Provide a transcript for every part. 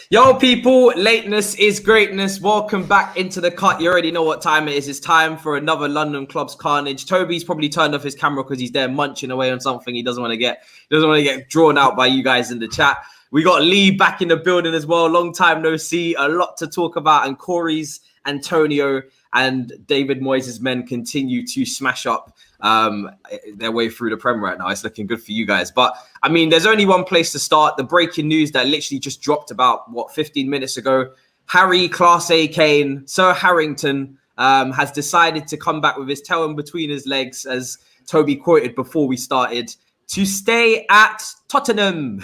Yo, people, lateness is greatness. Welcome back into the cut. You already know what time it is. It's time for another London Club's Carnage. Toby's probably turned off his camera because he's there munching away on something. He doesn't want to get drawn out by you guys in the chat. We got Lee back in the building as well. Long time no see. A lot to talk about. And Corey's Antonio and David Moyes' men continue to smash up their way through the Prem right now. It's looking good for you guys. But, I mean, there's only one place to start. The breaking news that literally just dropped about, 15 minutes ago. Harry, Class A Kane, Sir Harrington has decided to come back with his tail in between his legs, as Toby quoted before we started, to stay at Tottenham.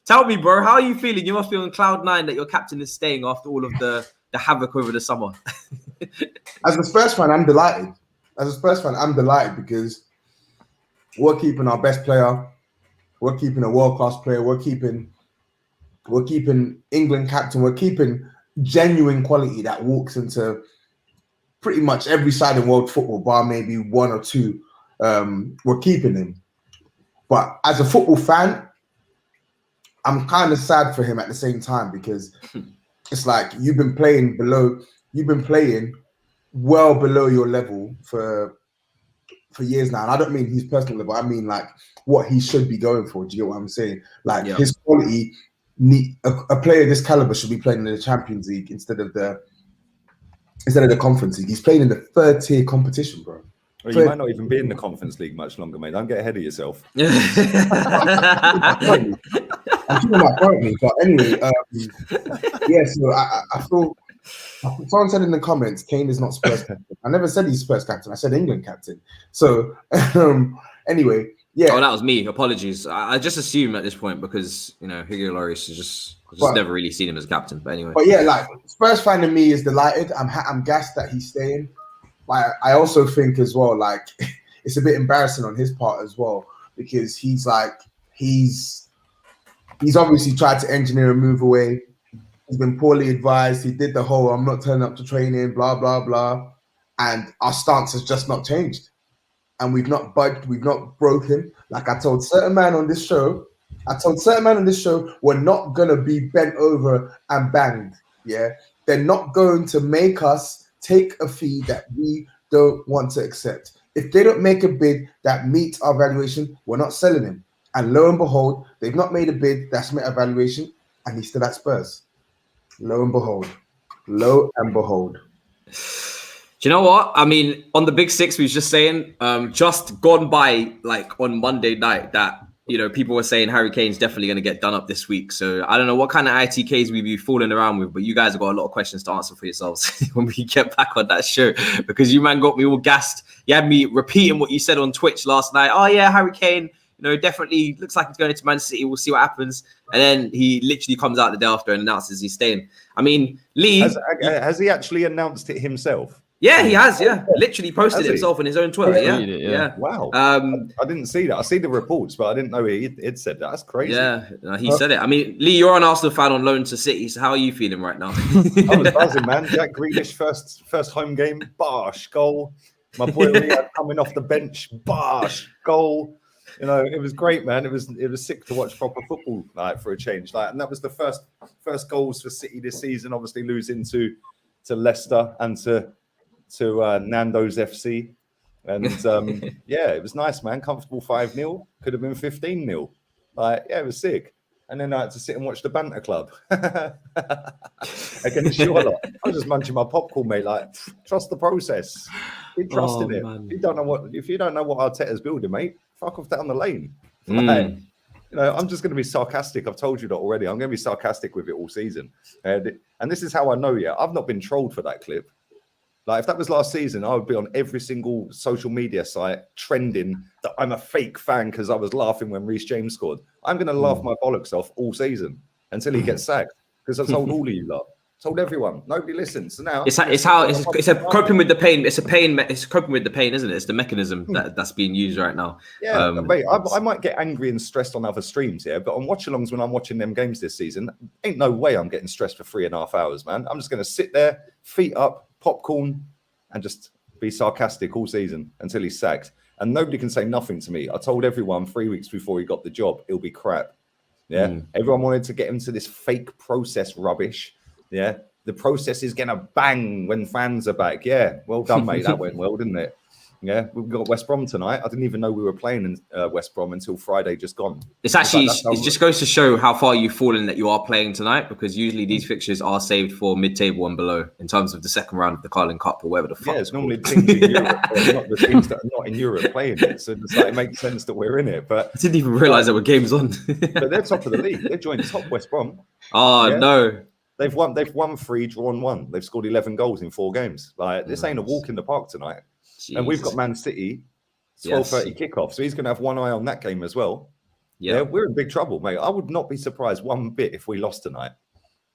Tell me, bro, how are you feeling? You must be on cloud nine that your captain is staying after all of the havoc over the summer. As a Spurs fan, I'm delighted. Because we're keeping our best player, we're keeping a world-class player, we're keeping England captain, we're keeping genuine quality that walks into pretty much every side in world football, bar maybe one or two. We're keeping him. But as a football fan, I'm kind of sad for him at the same time, because it's like you've been playing well below your level for years now. And I don't mean his personal level. I mean like what he should be going for. Do you get what I'm saying? Like his quality, a player of this caliber should be playing in the Champions League instead of the Conference League. He's playing in the third tier competition, bro. Well, you might not even be in the Conference League much longer, mate. Don't get ahead of yourself. I'm talking about currently, but anyway, so I feel. Someone said in the comments, Kane is not Spurs captain. I never said he's Spurs captain. I said England captain. So anyway, yeah. Oh, that was me. Apologies. I just assume at this point because Hugo Lloris is just never really seen him as captain. But anyway. But yeah, like Spurs fan in me is delighted. I'm gassed that he's staying. Like I also think as well, like it's a bit embarrassing on his part as well, because he's obviously tried to engineer a move away. He's been poorly advised. He did the whole I'm not turning up to training, blah, blah, blah. And our stance has just not changed. And we've not budged. We've not broken. Like I told certain man on this show, we're not going to be bent over and banged. Yeah. They're not going to make us take a fee that we don't want to accept. If they don't make a bid that meets our valuation, we're not selling him. And lo and behold, they've not made a bid that's met our valuation, and he's still at Spurs. Lo and behold. Do you know what? I mean, on the Big Six, we was just saying, just gone by like on Monday night that, people were saying Harry Kane's definitely going to get done up this week. So I don't know what kind of ITKs we've been fooling around with, but you guys have got a lot of questions to answer for yourselves when we get back on that show, because you man got me all gassed. You had me repeating what you said on Twitch last night. Oh yeah, Harry Kane, definitely looks like he's going to Man City. We'll see what happens. And then he literally comes out the day after and announces he's staying. I mean, Lee... Has he actually announced it himself? Yeah, he has, yeah. Literally posted himself on his own Twitter, yeah. Wow. I didn't see that. I see the reports, but I didn't know he'd said that. That's crazy. Yeah, he said it. I mean, Lee, you're an Arsenal fan on loan to City, so how are you feeling right now? I was buzzing, man. Jack Grealish, first home game, bosh, goal. My boy Willian coming off the bench, bosh, goal. It was great, man. It was sick to watch proper football, like, for a change. Like, and that was the first goals for City this season. Obviously, losing to Leicester and to Nando's FC, and it was nice, man. Comfortable 5-0. Could have been 15-0. Like, it was sick. And then I had to sit and watch the Banter Club against Sherlock. I was just munching my popcorn, mate. Like, trust the process. Keep trusting it. Man. If you don't know what Arteta's building, mate, fuck off down the lane. Like, I'm just going to be sarcastic. I've told you that already. I'm going to be sarcastic with it all season. And this is how I know, I've not been trolled for that clip. Like, if that was last season, I would be on every single social media site trending that I'm a fake fan because I was laughing when Reece James scored. I'm going to laugh my bollocks off all season until he gets sacked, because I told all of you lot. Told everyone. Nobody listens. So now it's a coping with the pain. It's coping with the pain, isn't it? It's the mechanism that's being used right now. Yeah, mate, I might get angry and stressed on other streams, but on watch-alongs when I'm watching them games this season, ain't no way I'm getting stressed for 3.5 hours, man. I'm just going to sit there, feet up, popcorn, and just be sarcastic all season until he's sacked. And nobody can say nothing to me. I told everyone 3 weeks before he got the job, it'll be crap. Yeah. Everyone wanted to get him to this fake process rubbish. Yeah. The process is going to bang when fans are back. Yeah. Well done, mate. That went well, didn't it? Yeah. We've got West Brom tonight. I didn't even know we were playing in West Brom until Friday just gone. It's actually, it just goes to show how far you've fallen that you are playing tonight, because usually these fixtures are saved for mid-table and below in terms of the second round of the Carling Cup or whatever the fuck. Yeah, it's normally the teams in Europe, not the teams that are not in Europe playing it. So it's like, it makes sense that we're in it. But I didn't even realise there were games on. But they're top of the league. They've joined top West Brom. Oh, yeah? No. They've won 3, drawn 1. They've scored 11 goals in 4 games. Like, this ain't a walk in the park tonight. Jesus. And we've got Man City, 12:30 kickoff. So he's going to have one eye on that game as well. Yeah, we're in big trouble, mate. I would not be surprised one bit if we lost tonight.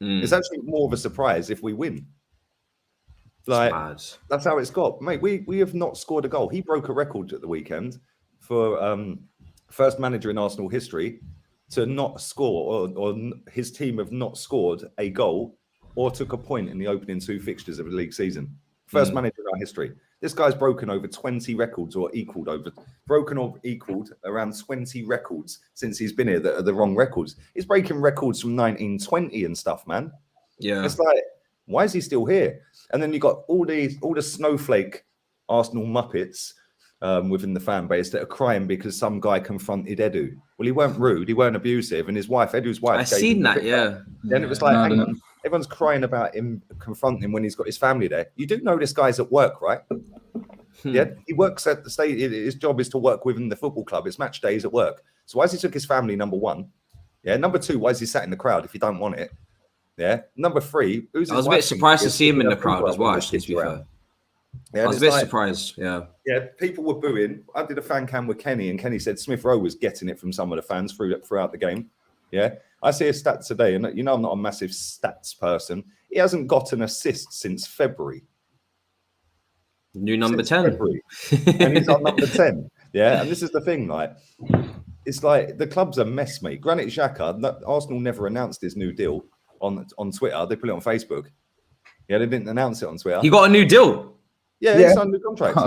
It's actually more of a surprise if we win. Like, that's how it's got, mate. We have not scored a goal. He broke a record at the weekend for first manager in Arsenal history to not score, or his team have not scored a goal or took a point in the opening 2 fixtures of the league season. First manager in our history. This guy's broken over 20 records, or equaled around 20 records since he's been here that are the wrong records. He's breaking records from 1920 and stuff, man. Yeah. It's like, why is he still here? And then you got all the snowflake Arsenal Muppets within the fan base that are crying because some guy confronted Edu. Well, he weren't rude, he weren't abusive, and Edu's wife. I seen that, yeah. Then it was like, hang on. Everyone's crying about him confronting him when he's got his family there. You do know this guy's at work, right? Yeah, he works at the state. His job is to work within the football club. It's match days at work. So why has he took his family, number 1? Yeah, number 2, why is he sat in the crowd if you don't want it? Yeah, number 3, I was a bit surprised to see him in the crowd as well, actually, to be fair. Yeah, I was a bit surprised, yeah. Yeah, people were booing. I did a fan cam with Kenny, and Kenny said Smith Rowe was getting it from some of the fans throughout the game. Yeah, I see a stat today, and you know I'm not a massive stats person. He hasn't got an assist since February. New number 10. And he's on number 10. Yeah, and this is the thing, like, it's like the club's a mess, mate. Granit Xhaka, Arsenal never announced his new deal on Twitter. They put it on Facebook. Yeah, they didn't announce it on Twitter. He got a new deal? Yeah, he signed a new contract.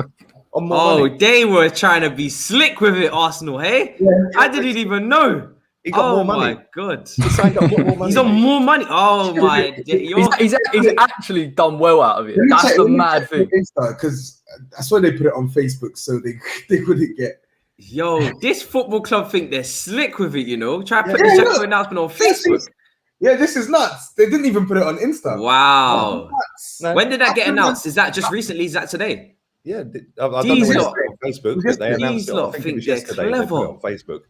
Money. They were trying to be slick with it, Arsenal, hey? Yeah. I didn't even know. He got more money. Oh my god! He signed up more money. He's on more money. Oh my! He's actually done well out of it. That's the mad thing. Because that's why they put it on Facebook, so they wouldn't get. Yo, this football club think they're slick with it. You know, try to put the Xhaka announcement on Facebook. Yeah, this is nuts. They didn't even put it on Insta. Wow. When did that get announced? Is that just recently? Is that today? Yeah, I don't know when it's on Facebook, but they announced it. I think it was yesterday. They put it on Facebook.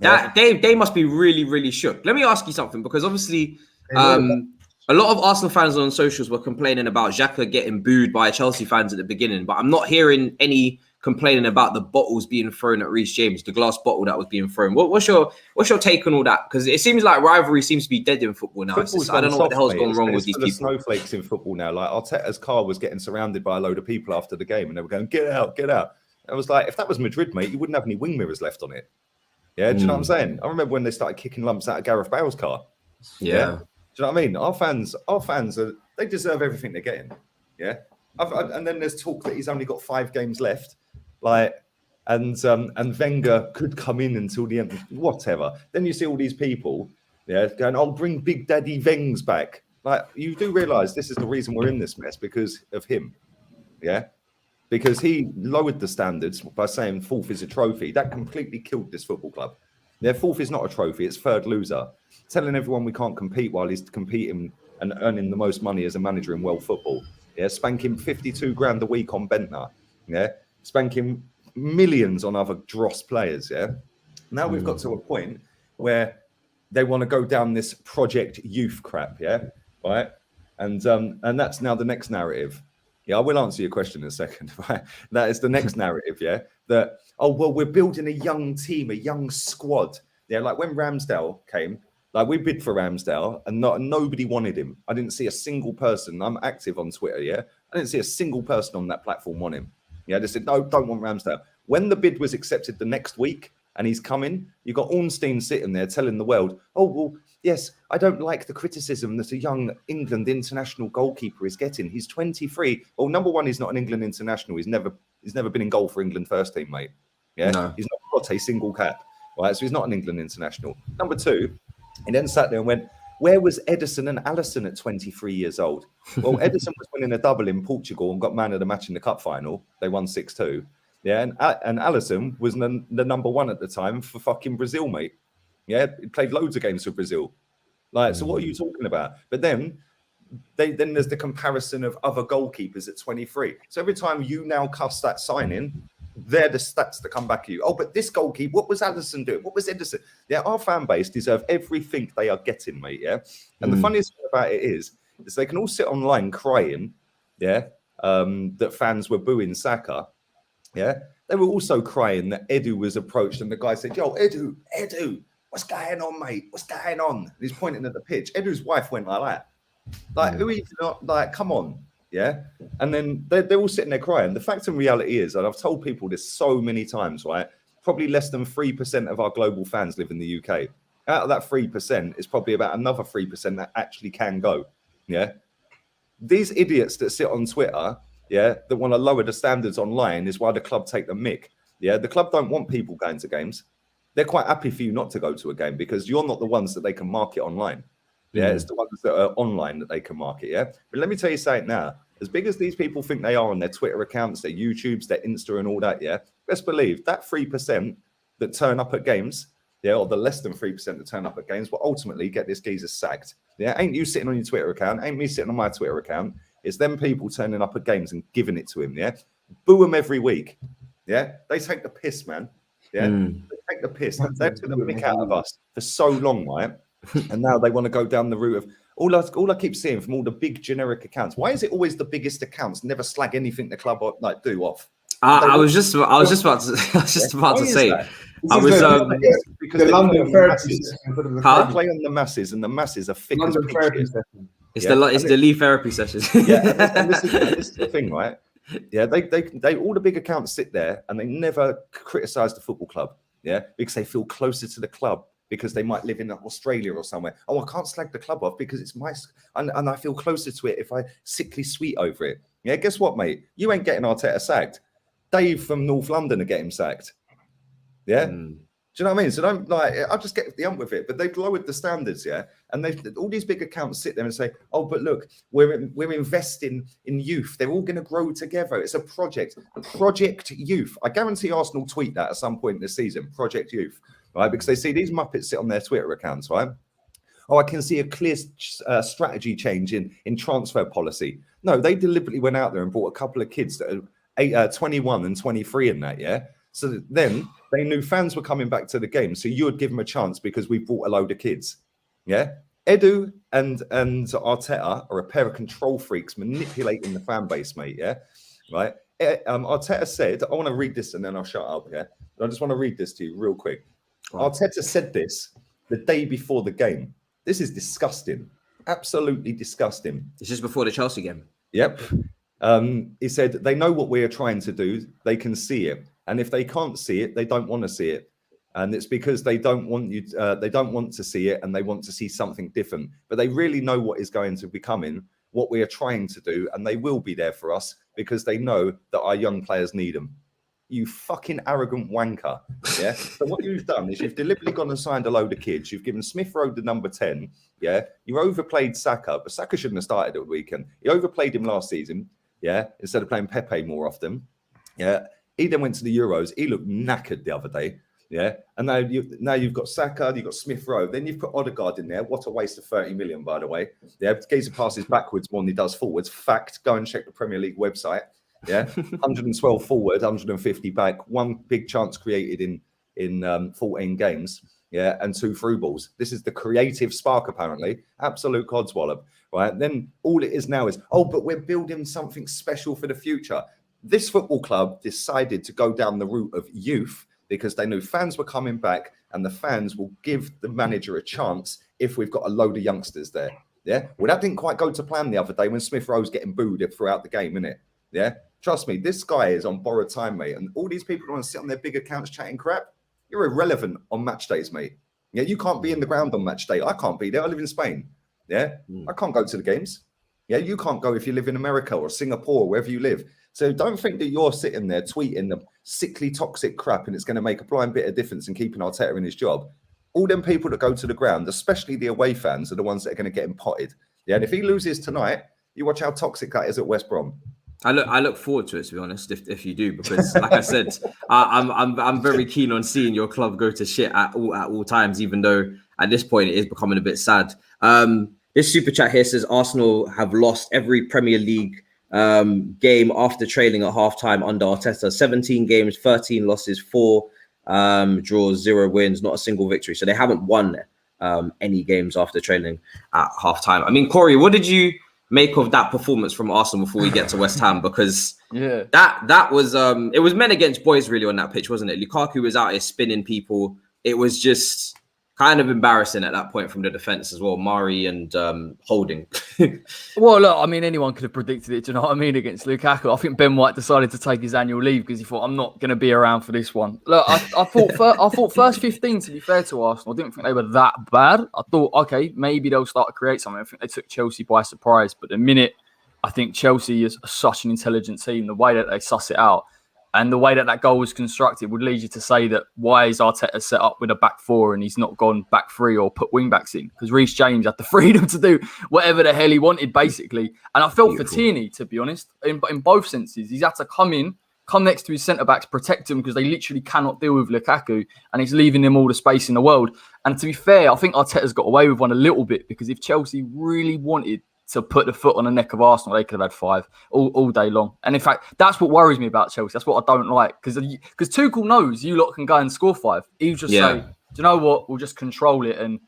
That they must be really, really shook. Let me ask you something, because obviously a lot of Arsenal fans on socials were complaining about Xhaka getting booed by Chelsea fans at the beginning, but I'm not hearing any complaining about the bottles being thrown at Reece James, the glass bottle that was being thrown. What's your take on all that? Because it seems like rivalry seems to be dead in football now. I don't know what the hell's gone wrong with these people. Snowflakes in football now. Like, Arteta's car was getting surrounded by a load of people after the game, and they were going, "Get out, get out." I was like, if that was Madrid, mate, you wouldn't have any wing mirrors left on it. Yeah, do you know what I'm saying? I remember when they started kicking lumps out of Gareth Bale's car. Yeah. Do you know what I mean? Our fans they deserve everything they're getting. Yeah. And then there's talk that he's only got 5 games left. Like, and Wenger could come in until the end, whatever. Then you see all these people, going, "I'll bring Big Daddy Wengs back." Like, you do realise this is the reason we're in this mess, because of him. Yeah. Because he lowered the standards by saying 4th is a trophy. That completely killed this football club. Their 4th is not a trophy, it's 3rd loser. Telling everyone we can't compete while he's competing and earning the most money as a manager in world football. Yeah, spanking 52 grand a week on Bentner. Yeah, spanking millions on other dross players. Yeah. Now we've got to a point where they want to go down this Project Youth crap. Yeah, right. And that's now the next narrative. Yeah, I will answer your question in a second. Right? That is the next narrative, yeah? That, oh, well, we're building a young team, a young squad. Yeah, like when Ramsdale came, like we bid for Ramsdale and nobody wanted him. I didn't see a single person. I'm active on Twitter, yeah? I didn't see a single person on that platform want him. Yeah, they said, no, don't want Ramsdale. When the bid was accepted the next week and he's coming, you got Ornstein sitting there telling the world, oh, well, Yes, I don't like the criticism that a young England international goalkeeper is getting. He's 23. Well, number one, he's not an England international. He's never been in goal for England first team, mate. Yeah, No. he's not got a single cap, right? So he's not an England international. Number two, he then sat there and went, where was Ederson and Alisson at 23 years old? Well, Ederson was winning a double in Portugal and got man of the match in the cup final. They won 6-2. Yeah, and Alisson was the number one at the time for fucking Brazil, mate. Yeah, he played loads of games for Brazil. Like, so what are you talking about? But then there's the comparison of other goalkeepers at 23. So every time you now cuss that signing, they're the stats that come back at you. Oh, but this goalkeeper, what was Alisson doing? What was Ederson? Yeah, our fan base deserve everything they are getting, mate. Yeah. And the funniest thing about it is they can all sit online crying, yeah, that fans were booing Saka. Yeah. They were also crying that Edu was approached and the guy said, yo, Edu, what's going on, mate? What's going on? And he's pointing at the pitch. Edu's wife went like that. Like, who are you not, like, come on. Yeah. And then they're all sitting there crying. The fact and reality is, and I've told people this so many times, right? Probably less than 3% of our global fans live in the UK. Out of that 3%, it's probably about another 3% that actually can go. Yeah. These idiots that sit on Twitter, yeah, that want to lower the standards online is why the club take the mick. Yeah. The club don't want people going to games. They're quite happy for you not to go to a game because you're not the ones that they can market online. Yeah, it's the ones that are online that they can market. Yeah, but let me tell you something now. As big as these people think they are on their Twitter accounts, their YouTubes, their Insta, and all that, yeah, best believe that 3% that turn up at games, yeah, or the less than 3% that turn up at games, will ultimately get this geezer sacked. Yeah, ain't you sitting on your Twitter account? Ain't me sitting on my Twitter account? It's them people turning up at games and giving it to him. Yeah, boo him every week. Yeah, they take the piss, man. Yeah, they take the piss. They took the mick out of us for so long, right? And now they want to go down the route of all I keep seeing from all the big generic accounts. Why is it always the biggest accounts never slag anything the club like do off? I was just about to say. Because the London therapy they play on the masses, and the masses are thick as pigs. It's the Lee therapy sessions. Yeah, and this is the thing, right? Yeah, they all the big accounts sit there and they never criticize the football club. Yeah, because they feel closer to the club. Because they might live in Australia or somewhere. Oh, I can't slag the club off because it's my... And I feel closer to it if I sickly sweet over it. Yeah, guess what, mate? You ain't getting Arteta sacked. Dave from North London are getting sacked. Yeah? Do you know what I mean? So don't, like, I'll just get the ump with it. But they've lowered the standards, yeah? And all these big accounts sit there and say, oh, but look, we're investing in youth. They're all going to grow together. It's a project. Project Youth. I guarantee Arsenal tweet that at some point this season. Project Youth. Right, because they see these Muppets sit on their Twitter accounts, right? Oh, I can see a clear strategy change in transfer policy. No, they deliberately went out there and bought a couple of kids that are 21 and 23 in that, yeah? So then they knew fans were coming back to the game, so you would give them a chance because we bought a load of kids, yeah? Edu and Arteta are a pair of control freaks manipulating the fan base, mate, yeah? Right? Arteta said, I want to read this and then I'll shut up, yeah? I just want to read this to you real quick. Arteta said this the day before the game. This is disgusting. Absolutely disgusting. It's just before the Chelsea game. Yep. He said, they know what we are trying to do. They can see it. And if they can't see it, they don't want to see it. And it's because they don't want you. They don't want to see it and they want to see something different. But they really know what is going to be coming, what we are trying to do. And they will be there for us because they know that our young players need them. You fucking arrogant wanker. Yeah. So what you've done is you've deliberately gone and signed a load of kids. You've given Smith Rowe the number 10. Yeah. You overplayed Saka, but Saka shouldn't have started at the weekend. You overplayed him last season. Yeah. Instead of playing Pepe more often. Yeah. He then went to the Euros. He looked knackered the other day. Yeah. And now you've got Saka, you've got Smith Rowe. Then you've put Odegaard in there. What a waste of 30 million, by the way. Yeah. Geezer passes backwards more than he does forwards. Fact. Go and check the Premier League website. Yeah, 112 forward, 150 back, one big chance created in 14 games. Yeah, and 2 through balls. This is the creative spark, apparently. Absolute codswallop, right? Then all it is now is, oh, but we're building something special for the future. This football club decided to go down the route of youth because they knew fans were coming back and the fans will give the manager a chance if we've got a load of youngsters there. Yeah, well, that didn't quite go to plan the other day when Smith Rowe's getting booed throughout the game, innit? Yeah. Trust me, this guy is on borrowed time, mate. And all these people want to sit on their big accounts chatting crap. You're irrelevant on match days, mate. Yeah, you can't be in the ground on match day. I can't be there. I live in Spain. Yeah, I can't go to the games. Yeah, you can't go if you live in America or Singapore, wherever you live. So don't think that you're sitting there tweeting the sickly, toxic crap and it's going to make a blind bit of difference in keeping Arteta in his job. All them people that go to the ground, especially the away fans, are the ones that are going to get him potted. Yeah, and if he loses tonight, you watch how toxic that is at West Brom. I look forward to it, to be honest, if you do, because like I said, I'm very keen on seeing your club go to shit at all times, even though at this point it is becoming a bit sad. This super chat here says Arsenal have lost every Premier League game after trailing at halftime under Arteta. 17 games, 13 losses, 4 draws, 0 wins, not a single victory. So they haven't won any games after trailing at halftime. I mean, Corey, what did you make of that performance from Arsenal before we get to West Ham? Because that was it was men against boys really on that pitch, wasn't it? Lukaku was out here spinning people. It was just kind of embarrassing at that point from the defense as well. Mari and Holding. Well, look, I mean, anyone could have predicted it. Do you know what I mean? Against Lukaku, I think Ben White decided to take his annual leave because he thought, I'm not going to be around for this one. Look, I thought first 15, to be fair to Arsenal, I didn't think they were that bad. I thought, okay, maybe they'll start to create something. I think they took Chelsea by surprise. But the minute, I think Chelsea is such an intelligent team, the way that they suss it out, and the way that that goal was constructed would lead you to say that why is Arteta set up with a back four and he's not gone back three or put wing backs in? Because Reece James had the freedom to do whatever the hell he wanted, basically. And I felt for Tierney, to be honest, in both senses. He's had to come next to his centre-backs, protect them because they literally cannot deal with Lukaku and he's leaving them all the space in the world. And to be fair, I think Arteta's got away with one a little bit because if Chelsea really wanted to put the foot on the neck of Arsenal, they could have had 5 all day long. And in fact, that's what worries me about Chelsea. That's what I don't like. Because Tuchel knows you lot can go and score 5. He'll just say, do you know what? We'll just control it. And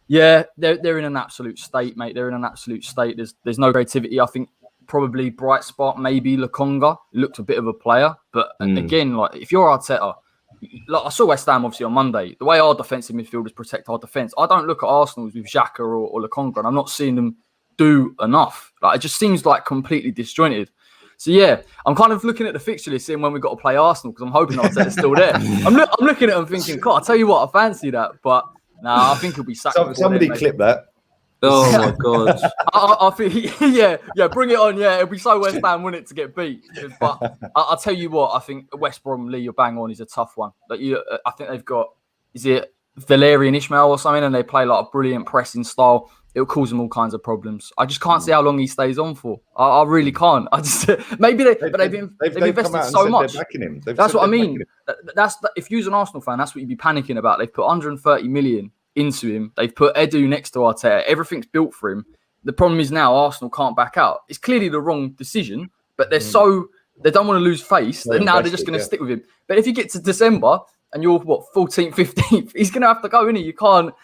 yeah, they're in an absolute state, mate. They're in an absolute state. There's no creativity. I think probably bright spot, maybe Lokonga. Looked a bit of a player. But again, like if you're Arteta, like I saw West Ham obviously on Monday, the way our defensive midfielders protect our defence, I don't look at Arsenal's with Xhaka or Lokonga, and I'm not seeing them do enough. Like it just seems like completely disjointed. So yeah, I'm kind of looking at the fixture list, seeing when we've got to play Arsenal because I'm hoping Arteta's still there. I'm looking at them thinking, God, I tell you what, I fancy that, but I think he'll be sacked. Somebody clip that. Oh my God! I think yeah, bring it on. Yeah, it'll be so West Ham, wouldn't it, to get beat? But I'll tell you what, I think West Brom, Lee, you're bang on, is a tough one. Like I think they've got, is it Valerian Ismail or something, and they play like a brilliant pressing style. It'll cause them all kinds of problems. I just can't see how long he stays on for. I really can't. I just maybe they've invested so much. That's what I mean. If you're an Arsenal fan, that's what you'd be panicking about. They've put 130 million into him. They've put Edu next to Arteta. Everything's built for him. The problem is now Arsenal can't back out. It's clearly the wrong decision, but they don't want to lose face. Now they're just going to stick with him. But if you get to December and you're 14th, 15th, he's going to have to go, isn't he? You can't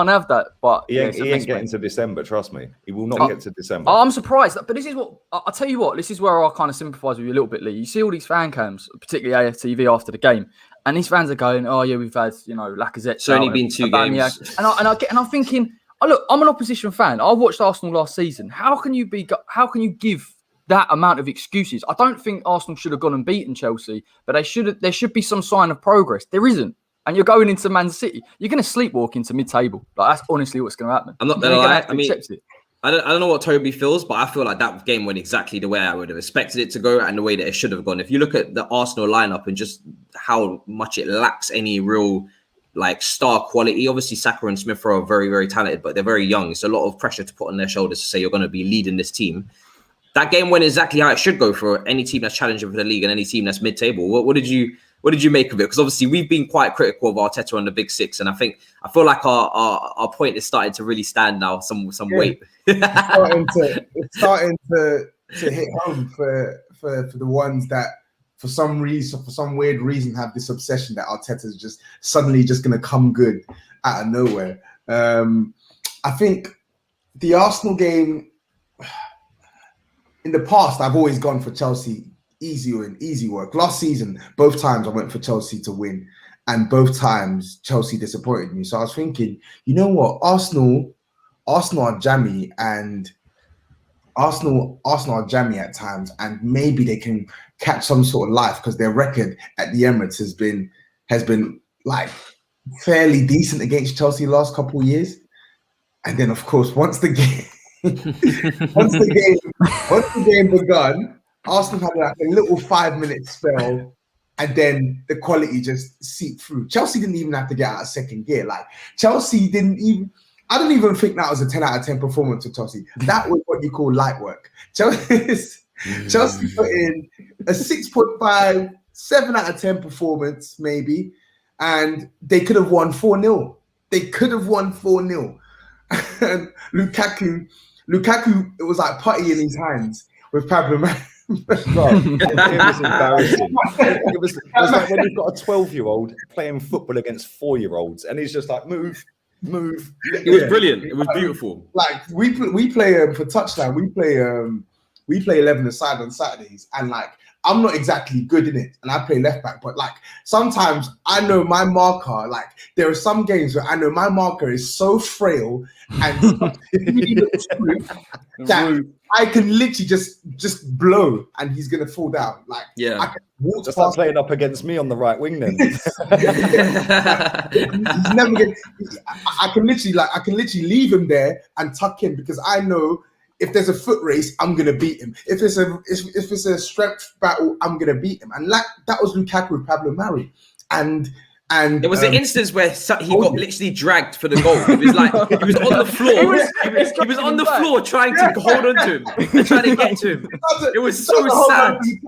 have that. But he ain't getting to December. Trust me, he will not get to December. I'm surprised, but this is what I'll tell you. What this is where I kind of sympathise with you a little bit, Lee. You see all these fan cams, particularly AFTV after the game, and these fans are going, "Oh yeah, we've had Lacazette." It's only been 2 games, and I'm thinking, oh, look, I'm an opposition fan. I watched Arsenal last season. How can you give that amount of excuses? I don't think Arsenal should have gone and beaten Chelsea, but there should be some sign of progress. There isn't. And you're going into Man City. You're going to sleepwalk into mid-table. Like, that's honestly what's going to happen. I'm not going to lie. I mean, I don't know what Toby feels, but I feel like that game went exactly the way I would have expected it to go and the way that it should have gone. If you look at the Arsenal lineup and just how much it lacks any real star quality. Obviously, Saka and Smith are very, very talented, but they're very young. It's a lot of pressure to put on their shoulders to say you're going to be leading this team. That game went exactly how it should go for any team that's challenging for the league and any team that's mid-table. What did you make of it? Because obviously we've been quite critical of Arteta on the Big Six, and I feel like our point is starting to really stand now. Some weight. It's starting to hit home for the ones that for some weird reason have this obsession that Arteta's just suddenly just going to come good out of nowhere. I think the Arsenal game. In the past, I've always gone for Chelsea easy win, easy work. Last season, both times I went for Chelsea to win, and both times Chelsea disappointed me. So I was thinking, you know what, Arsenal are jammy, and Arsenal are jammy at times, and maybe they can catch some sort of life because their record at the Emirates has been like fairly decent against Chelsea last couple of years. And then, of course, once the game begun, Arsenal had like a little 5-minute spell, and then the quality just seeped through. Chelsea didn't even have to get out of second gear. Like Chelsea didn't even. I don't even think that was a 10 out of 10 performance for Chelsea. That was what you call light work. Chelsea put in a 6.5, 7 out of 10 performance, maybe, and they could have won 4-0. They could have won 4-0. And Lukaku, it was like putty in his hands with Pablo Mari. Bro, it was embarrassing. It was like when you've got a 12-year-old playing football against 4-year-olds, and he's just like, move. It was brilliant. It was beautiful. Like we play for touchdown. We play 11 aside on Saturdays, and like I'm not exactly good in it, and I play left back. But like sometimes I know my marker. Like there are some games where I know my marker is so frail and that I can literally just blow, and he's gonna fall down. Like I can walk just like playing up against me on the right wing. Then he's never gonna. I can literally leave him there and tuck in, because I know if there's a foot race, I'm gonna beat him. If it's a strength battle, I'm gonna beat him. And like that was Lukaku with Pablo Mari, and it was an instance where he got literally dragged for the goal. It was like he was on the floor. He was on the floor trying to hold on to him and trying to get to him. It was so sad. He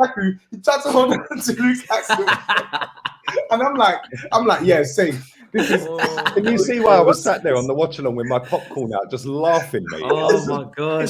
tried to hold on to Lukaku, and I'm like, yeah, same. Can you see why I was sat there on the watch along with my popcorn out, just laughing, mate? Oh my god!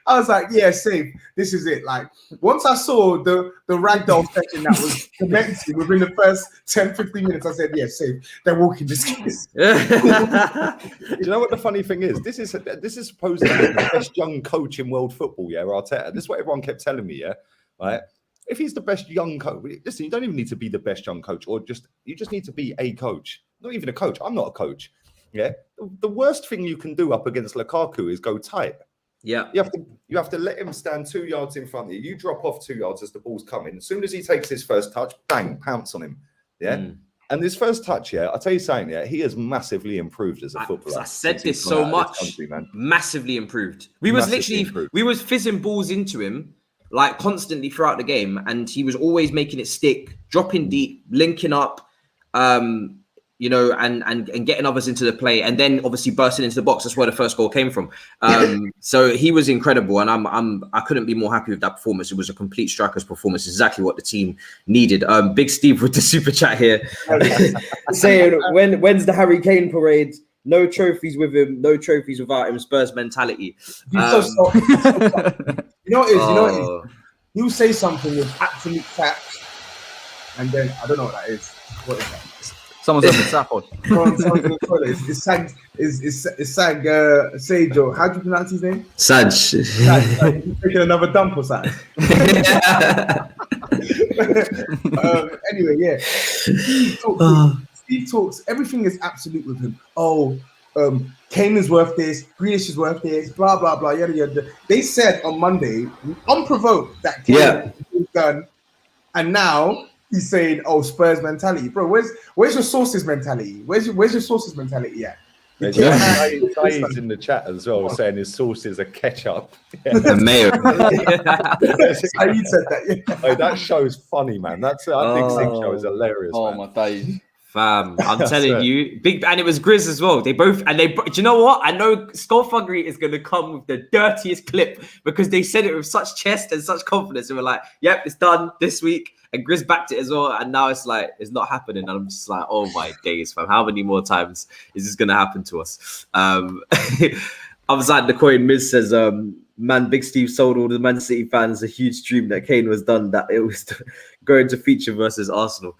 I was like, yeah, same. This is it. Like once I saw the ragdoll session that was commencing within the first 10-15 minutes, I said, yeah, same. They're walking this kiss. Do you know what the funny thing is? This is supposed to be the best young coach in world football, yeah, Arteta. This is what everyone kept telling me, yeah, right? If he's the best young coach, listen, you don't even need to be the best young coach, you just need to be a coach. Not even a coach. I'm not a coach. Yeah. The worst thing you can do up against Lukaku is go tight. Yeah. You have to let him stand 2 yards in front of you. You drop off 2 yards as the ball's coming. As soon as he takes his first touch, bang, pounce on him. Yeah. And this first touch, yeah, I'll tell you something, yeah, he has massively improved as a footballer. I said this so much. Country, man. Massively improved. We was fizzing balls into him like constantly throughout the game, and he was always making it stick, dropping deep, linking up, and getting others into the play, and then obviously bursting into the box. That's where the first goal came from. So he was incredible, and I couldn't be more happy with that performance. It was a complete striker's performance, exactly what the team needed. Big Steve with the super chat here, saying when's the Harry Kane parade? No trophies with him, no trophies without him. Spurs mentality. You know what it is? He'll say something with absolute facts, and then I don't know what that is. What is that? Someone's on the tap on. It's Sag Sage, or how do you pronounce his name? Sag. He's taking another dump or something. Anyway, yeah. Steve talks, everything is absolute with him. Kane is worth this, Grealish is worth this, blah, blah, blah, yada, yada. They said on Monday, unprovoked, that Kane was done. And now he's saying, Spurs mentality. Bro, where's your sources mentality? Where's your sources mentality at? He's in the chat as well, saying his sources are ketchup. And mayo. How you said that? Yeah. Oh, that show's funny, man. That Big Six show is hilarious. Oh, man. my days. Fam, I'm telling you, and it was Grizz as well. Do you know what? I know Skullfuggery is going to come with the dirtiest clip, because they said it with such chest and such confidence. They were like, yep, it's done this week. And Grizz backed it as well. And now it's like, it's not happening. And I'm just like, oh my days, fam. How many more times is this going to happen to us? Other side of the coin, Miz says, man, Big Steve sold all the Man City fans a huge dream that Kane was done, that it was going to feature versus Arsenal.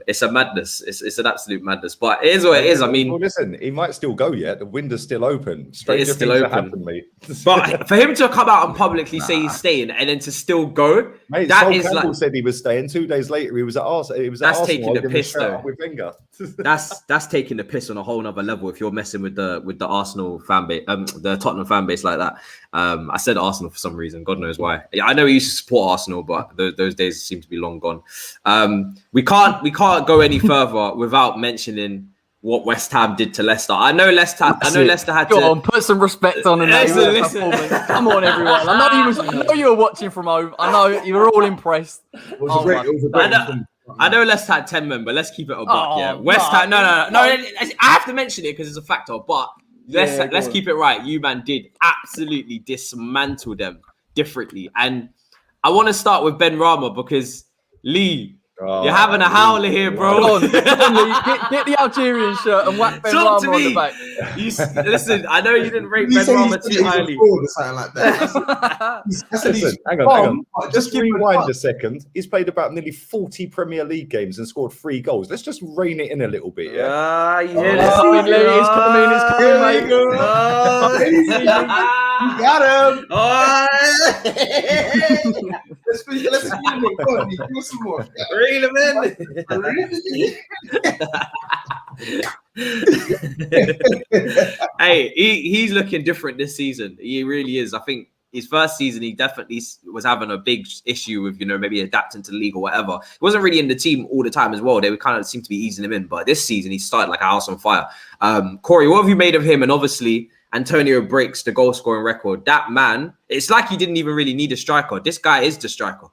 It's a madness. It's an absolute madness. But it is what it is. I mean, well, listen, he might still go yet. The window's still open. Stranger it is still open. Happen, mate. But for him to come out and publicly say he's staying and then to still go, mate, that Sol is Campbell like, said he was staying. 2 days later, he was at Arsenal. That's taking the piss, though. With Wenger. That's taking the piss on a whole nother level. If you're messing with the Arsenal fan base, the Tottenham fan base like that. I said Arsenal for some reason. God knows why. Yeah, I know he used to support Arsenal, but those days seem to to be long gone. We can't go any further without mentioning what West Ham did to Leicester. I know Leicester had Go to on, put some respect on it. Listen. Come on, everyone. I know you were watching from home. I know you were all impressed. It was a great I know Leicester had 10 men, but let's keep it a buck. Yeah, West Ham. No. I have to mention it because it's a factor. But let's keep it right. You man did absolutely dismantle them differently, and I want to start with Ben Rama because Lee. You're having a howler here, bro. Come on, Lee, get the Algerian shirt and whack Ben Rama on the back. Listen, I know you didn't rate Ben Rama too highly. Or something like that. Listen, hang on. Just rewind a second. He's played about nearly 40 Premier League games and scored 3 goals. Let's just rein it in a little bit. Yeah. You hear this? It's coming, mate. You got him. Let's do some more. Reel him in. Hey, he's looking different this season. He really is. I think his first season, he definitely was having a big issue with, maybe adapting to the league or whatever. He wasn't really in the team all the time as well. They would kind of seem to be easing him in. But this season, he started like a house on fire. Corey, what have you made of him? And obviously, Antonio breaks the goal scoring record. That man, it's like he didn't even really need a striker. This guy is the striker.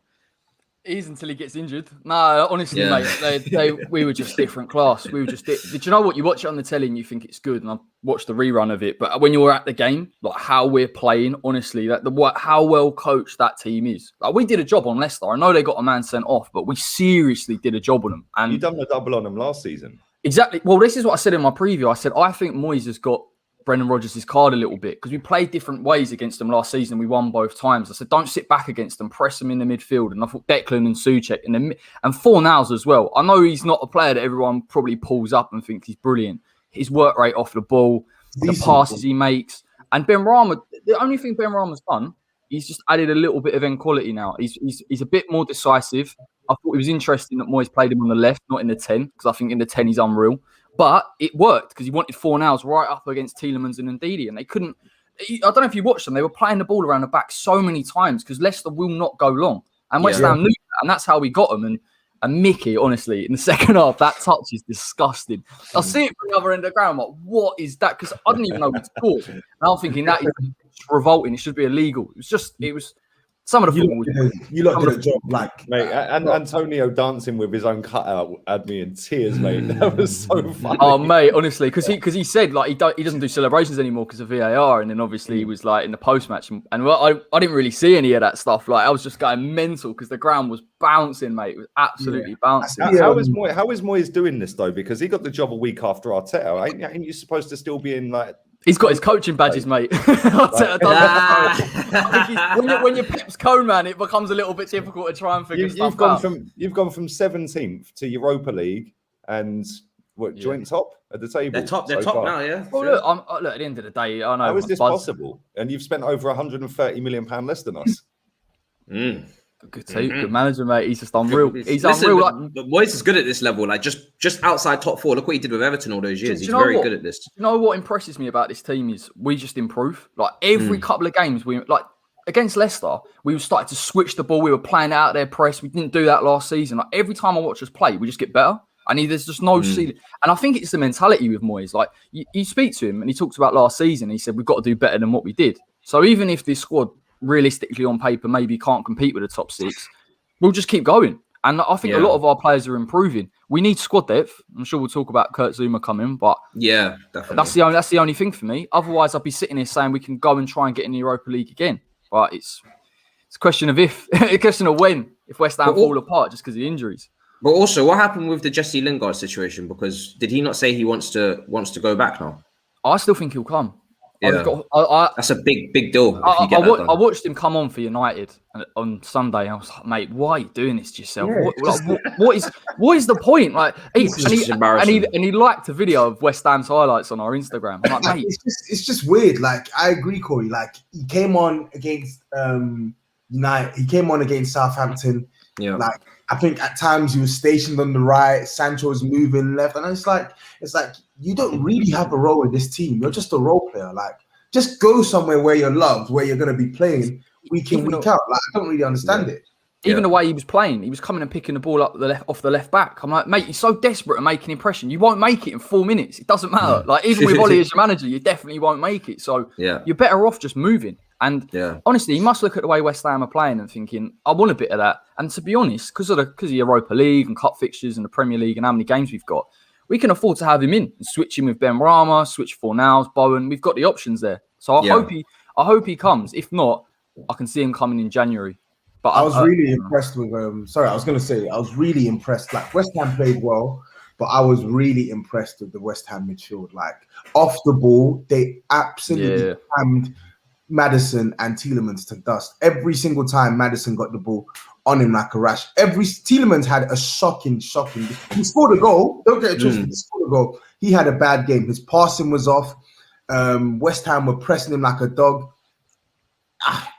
He is until he gets injured. No, honestly, mate, we were just different class. We were just. Did you know what? You watch it on the telly and you think it's good, and I watched the rerun of it. But when you're at the game, like how we're playing, honestly, how well coached that team is. Like we did a job on Leicester. I know they got a man sent off, but we seriously did a job on them. And you done the double on them last season. Exactly. Well, this is what I said in my preview. I said I think Moyes has got Brendan Rodgers' card a little bit because we played different ways against them last season. We won both times. I said, don't sit back against them, press them in the midfield. And I thought Declan and Souček and Fornals as well. I know he's not a player that everyone probably pulls up and thinks he's brilliant. His work rate off the ball, the passes he makes. And Ben Rama, the only thing Ben Rama's done, he's just added a little bit of end quality now. He's a bit more decisive. I thought it was interesting that Moyes played him on the left, not in the 10, because I think in the 10 he's unreal. But it worked because he wanted Fornals right up against Tielemans and Ndidi, and they couldn't. I don't know if you watched them. They were playing the ball around the back so many times because Leicester will not go long, and West Ham knew that, and that's how we got them. And Mickey, honestly, in the second half, that touch is disgusting. I see it from the other end of the ground. I'm like, what is that? Because I didn't even know what to call. And I'm thinking that is revolting. It should be illegal. It was. Some of the football. You lot did a job, like mate. And Antonio dancing with his own cutout had me in tears, mate. That was so funny. Oh, mate, honestly, because he said like he doesn't do celebrations anymore because of VAR, and then obviously he was like in the post match, and I didn't really see any of that stuff. Like I was just going mental because the ground was bouncing, mate. It was absolutely bouncing. How is Moyes doing this though? Because he got the job a week after Arteta. Ain't you supposed to still be in like? He's got his coaching badges, mate. When you're Pep's cone man, it becomes a little bit difficult to try and figure stuff out. You've gone from 17th to Europa League and joint top at the table. They're top now, yeah. Well, look, at the end of the day, I know. How is this possible? And you've spent over £130 million less than us. Good team, good manager, mate. He's just unreal. He's unreal. But Moyes is good at this level. Like just outside top 4. Look what he did with Everton all those years. He's very good at this. You know what impresses me about this team is we just improve. Like every couple of games, we like against Leicester, we started to switch the ball. We were playing out their press. We didn't do that last season. Like every time I watch us play, we just get better. There's just no ceiling. And I think it's the mentality with Moyes. Like you speak to him and he talks about last season. He said we've got to do better than what we did. So even if this squad realistically on paper maybe can't compete with the top 6, we'll just keep going. And I think a lot of our players are improving. We need squad depth. I'm sure we'll talk about Kurt Zouma coming, but yeah, definitely. That's the only thing for me. Otherwise, I'd be sitting here saying we can go and try and get in the Europa League again. But it's a question of if, a question of when, if West Ham fall apart just because of the injuries. But also, what happened with the Jesse Lingard situation? Because did he not say he wants to go back now? I still think he'll come. Yeah. That's a big deal. I watched him come on for United on Sunday. I was like, mate, why are you doing this to yourself? Yeah, what is the point? Like, he liked a video of West Ham's highlights on our Instagram. I'm like, mate, it's just weird. Like, I agree, Corey. Like, he came on against United. He came on against Southampton. Yeah. Like, I think at times he was stationed on the right. Sancho was moving left, and it's like you don't really have a role in this team. You're just a role player. Like, just go somewhere where you're loved, where you're going to be playing week in, week out. Like, I don't really understand it. Even the way he was playing, he was coming and picking the ball up off the left back. I'm like, mate, you're so desperate at making impression. You won't make it in 4 minutes. It doesn't matter. Like, even with Ollie as your manager, you definitely won't make it. So you're better off just moving. And honestly, you must look at the way West Ham are playing and thinking, I want a bit of that. And to be honest, because of Europa League and cup fixtures and the Premier League and how many games we've got, we can afford to have him in and switch him with Ben Rama, switch Fornals, Bowen. We've got the options there. So I hope he comes. If not, I can see him coming in January. But I was really impressed with. I was really impressed. Like, West Ham played well, but I was really impressed with the West Ham midfield. Like, off the ball, they absolutely hammed Maddison and Tielemans to dust. Every single time Maddison got the ball on him like a rash. Tielemans had a shocking. He scored a goal. Don't get it twisted. He scored a goal. He had a bad game. His passing was off. West Ham were pressing him like a dog.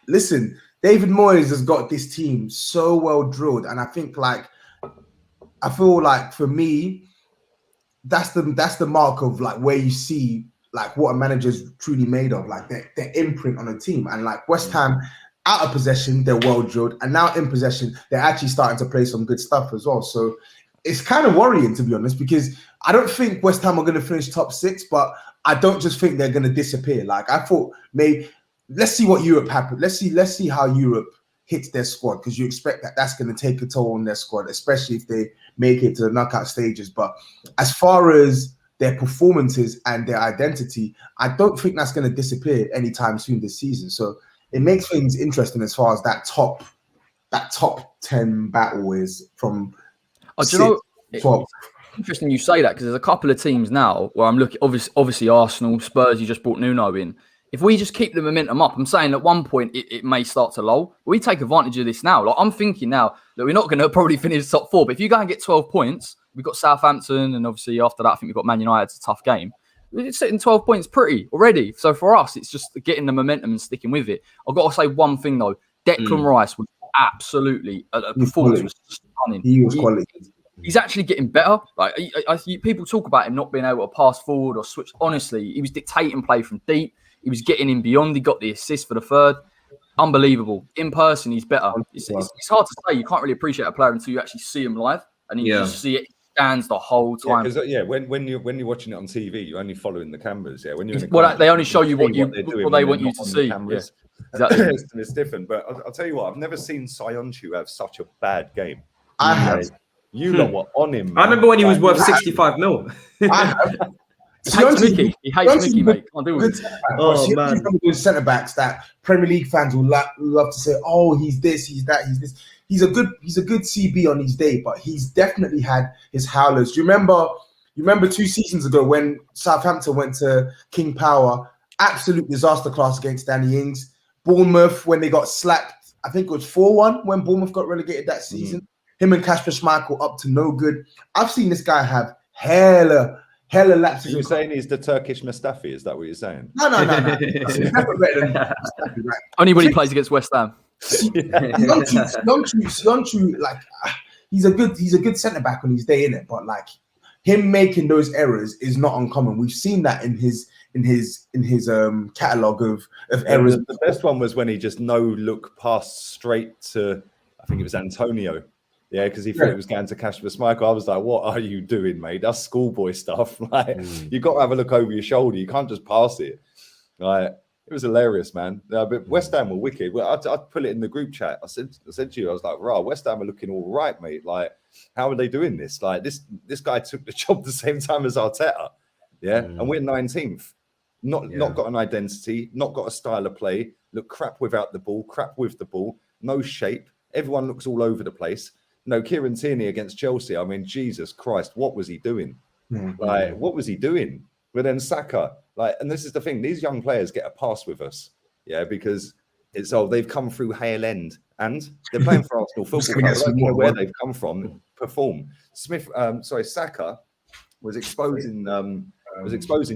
Listen. David Moyes has got this team so well drilled, and I feel like for me, that's the mark of like where you see like what a manager's truly made of, like their imprint on a team. And like West Ham, out of possession, they're well drilled, and now in possession, they're actually starting to play some good stuff as well. So it's kind of worrying, to be honest, because I don't think West Ham are going to finish top 6, but I don't just think they're going to disappear. Like, I thought maybe. Let's see what Europe happens. Let's see how Europe hits their squad, because you expect that's going to take a toll on their squad, especially if they make it to the knockout stages. But as far as their performances and their identity, I don't think that's going to disappear anytime soon this season. So it makes things interesting as far as that top 10 battle is from. Do you know, 12. Interesting you say that, because there's a couple of teams now where I'm looking. Obviously Arsenal, Spurs. You just brought Nuno in. If we just keep the momentum up, I'm saying at one point it may start to lull. We take advantage of this now. Like, I'm thinking now that we're not going to probably finish top 4, but if you go and get 12 points, we've got Southampton, and obviously after that, I think we've got Man United. It's a tough game. We're sitting 12 points pretty already. So for us, it's just getting the momentum and sticking with it. I've got to say one thing though. Declan Rice was absolutely a performance was stunning. He was quality. He's actually getting better. Like, people talk about him not being able to pass forward or switch. Honestly, he was dictating play from deep. He was getting in beyond. He got the assist for the third. Unbelievable. In person, he's better. It's hard to say. You can't really appreciate a player until you actually see him live, and you just see it stands the whole time. When you're watching it on TV, you're only following the cameras. Yeah, when you're they only show you what they want you to see. Yeah. Exactly. It's different. But I'll tell you what, I've never seen Sionchu have such a bad game. I have. You lot were on him, man. I remember when he was worth 65 mil. He hates Mickey, mate. Can't do it. Oh, man. Some of those centre backs that Premier League fans will love to say, "Oh, he's this, he's that, he's this." He's a good CB on his day, but he's definitely had his howlers. Do you remember 2 seasons ago when Southampton went to King Power? Absolute disaster class against Danny Ings. Bournemouth, when they got slapped, I think it was 4-1 when Bournemouth got relegated that season. Him and Kasper Schmeichel up to no good. I've seen this guy have hella lapses. You're saying he's the Turkish Mustafi? Is that what you're saying? No. He's never better than Mustafi, right? Only when he plays against West Ham. Sionchu, like, he's a good centre back on his day, innit? But like, him making those errors is not uncommon. We've seen that in his catalogue of errors. The best one was when he just no-look passed straight to, I think it was Antonio. Yeah, because he thought it was going to Kasper Schmeichel. I was like, what are you doing, mate? That's schoolboy stuff. Like, you've got to have a look over your shoulder. You can't just pass it. Like, it was hilarious, man. But West Ham were wicked. Well, I put it in the group chat. I said to you, I was like, "Rah, West Ham are looking all right, mate. Like, how are they doing this? Like, this guy took the job the same time as Arteta, yeah, and we're 19th. Not got an identity, not got a style of play. Look crap without the ball, crap with the ball. No shape. Everyone looks all over the place. No, Kieran Tierney against Chelsea. I mean, Jesus Christ, what was he doing? Like, what was he doing? But then Saka, like, and this is the thing, these young players get a pass with us, yeah, because it's they've come through Hale End and they're playing for Arsenal Football Club. I don't know where they've come from, perform. Saka was exposing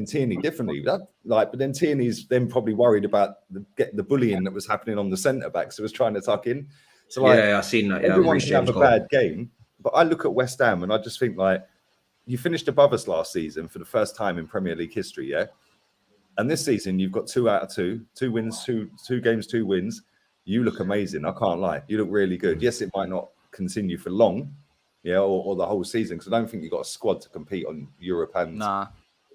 Tierney differently. But then Tierney's then probably worried about the bullying that was happening on the centre backs who was trying to tuck in. So like, I've seen that. Everyone should have a bad game, but I look at West Ham and I just think, like, you finished above us last season for the first time in Premier League history, yeah? And this season, you've got 2 out of 2 wins, two games, 2 wins. you look amazing. I can't lie. You look really good. Yes, it might not continue for long, or the whole season, because I don't think you've got a squad to compete on Europe and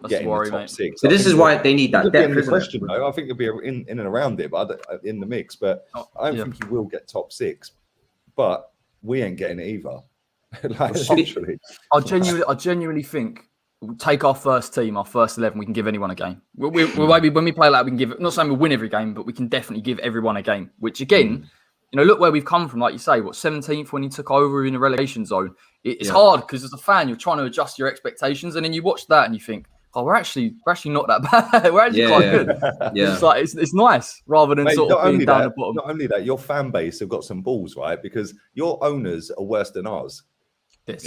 getting the top 6. But this is why they need that depth, isn't question, though. I think you'll be in and around it, but in the mix. But I don't think you will get top 6. But we ain't getting it either. I genuinely think we'll take our first team, our first 11. We can give anyone a game. Maybe when we play like we can give. Not saying we win every game, but we can definitely give everyone a game. Which again, look where we've come from. Like you say, 17th when he took over in the relegation zone. It's hard because as a fan, you're trying to adjust your expectations, and then you watch that and you think, oh, we're actually not that bad. We're actually quite good. Yeah, it's like it's nice rather than sort of being down the bottom. Not only that, your fan base have got some balls, right? Because your owners are worse than ours. Mate.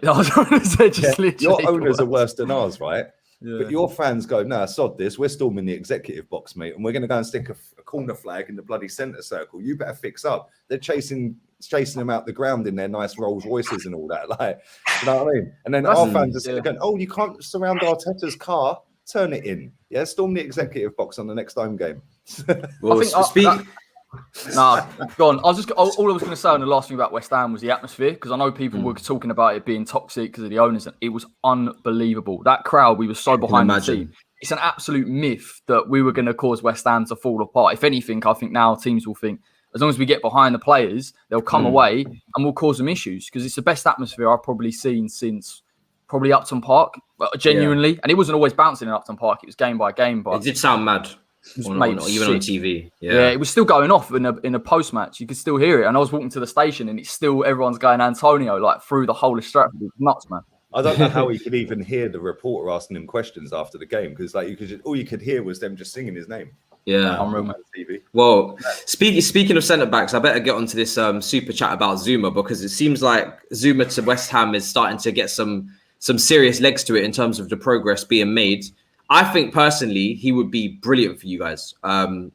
I was going to say your owners are worse than ours, right? Yeah. But your fans go, nah, sod this. We're storming the executive box, mate, and we're going to go and stick a corner flag in the bloody centre circle. You better fix up. They're chasing them out the ground in their nice Rolls Royces and all that. Like, you know what I mean? And then our fans are sitting going, oh, you can't surround Arteta's car. Turn it in. Yeah, storm the executive box on the next home game. Well, go on. All I was going to say on the last thing about West Ham was the atmosphere, because I know people were talking about it being toxic because of the owners. It was unbelievable. That crowd, we were so behind the team. It's an absolute myth that we were going to cause West Ham to fall apart. If anything, I think now teams will think, as long as we get behind the players, they'll come away and we'll cause them issues, because it's the best atmosphere I've probably seen since probably Upton Park, genuinely. And it wasn't always bouncing in Upton Park. It was game by game. But it did sound mad. Even on TV. Yeah, it was still going off in a post-match. You could still hear it. And I was walking to the station and it's still, everyone's going Antonio, like through the whole of Stratford. It was nuts, man. I don't know how he could even hear the reporter asking him questions after the game, because like all you could hear was them just singing his name. Yeah, on TV. Well, speaking of centre backs, I better get onto this super chat about Zouma, because it seems like Zouma to West Ham is starting to get some serious legs to it in terms of the progress being made. I think personally he would be brilliant for you guys, and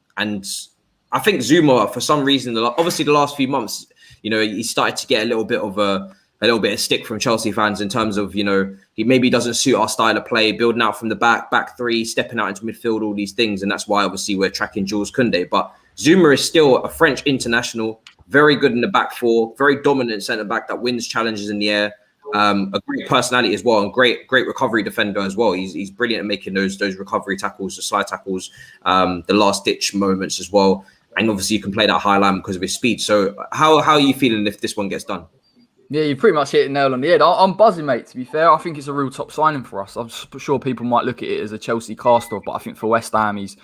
I think Zouma, for some reason, obviously the last few months, he started to get a little bit of stick from Chelsea fans in terms of, he maybe doesn't suit our style of play, building out from the back three, stepping out into midfield, all these things. And that's why obviously we're tracking Jules Koundé. But Zouma is still a French international, very good in the back four, very dominant centre back that wins challenges in the air, a great personality as well, and great recovery defender as well. He's brilliant at making those recovery tackles, the slide tackles, the last ditch moments as well. And obviously you can play that high line because of his speed. So how are you feeling if this one gets done? Yeah, you pretty much hit the nail on the head. I'm buzzing, mate, to be fair. I think it's a real top signing for us. I'm sure people might look at it as a Chelsea cast-off, but I think for West Ham, he's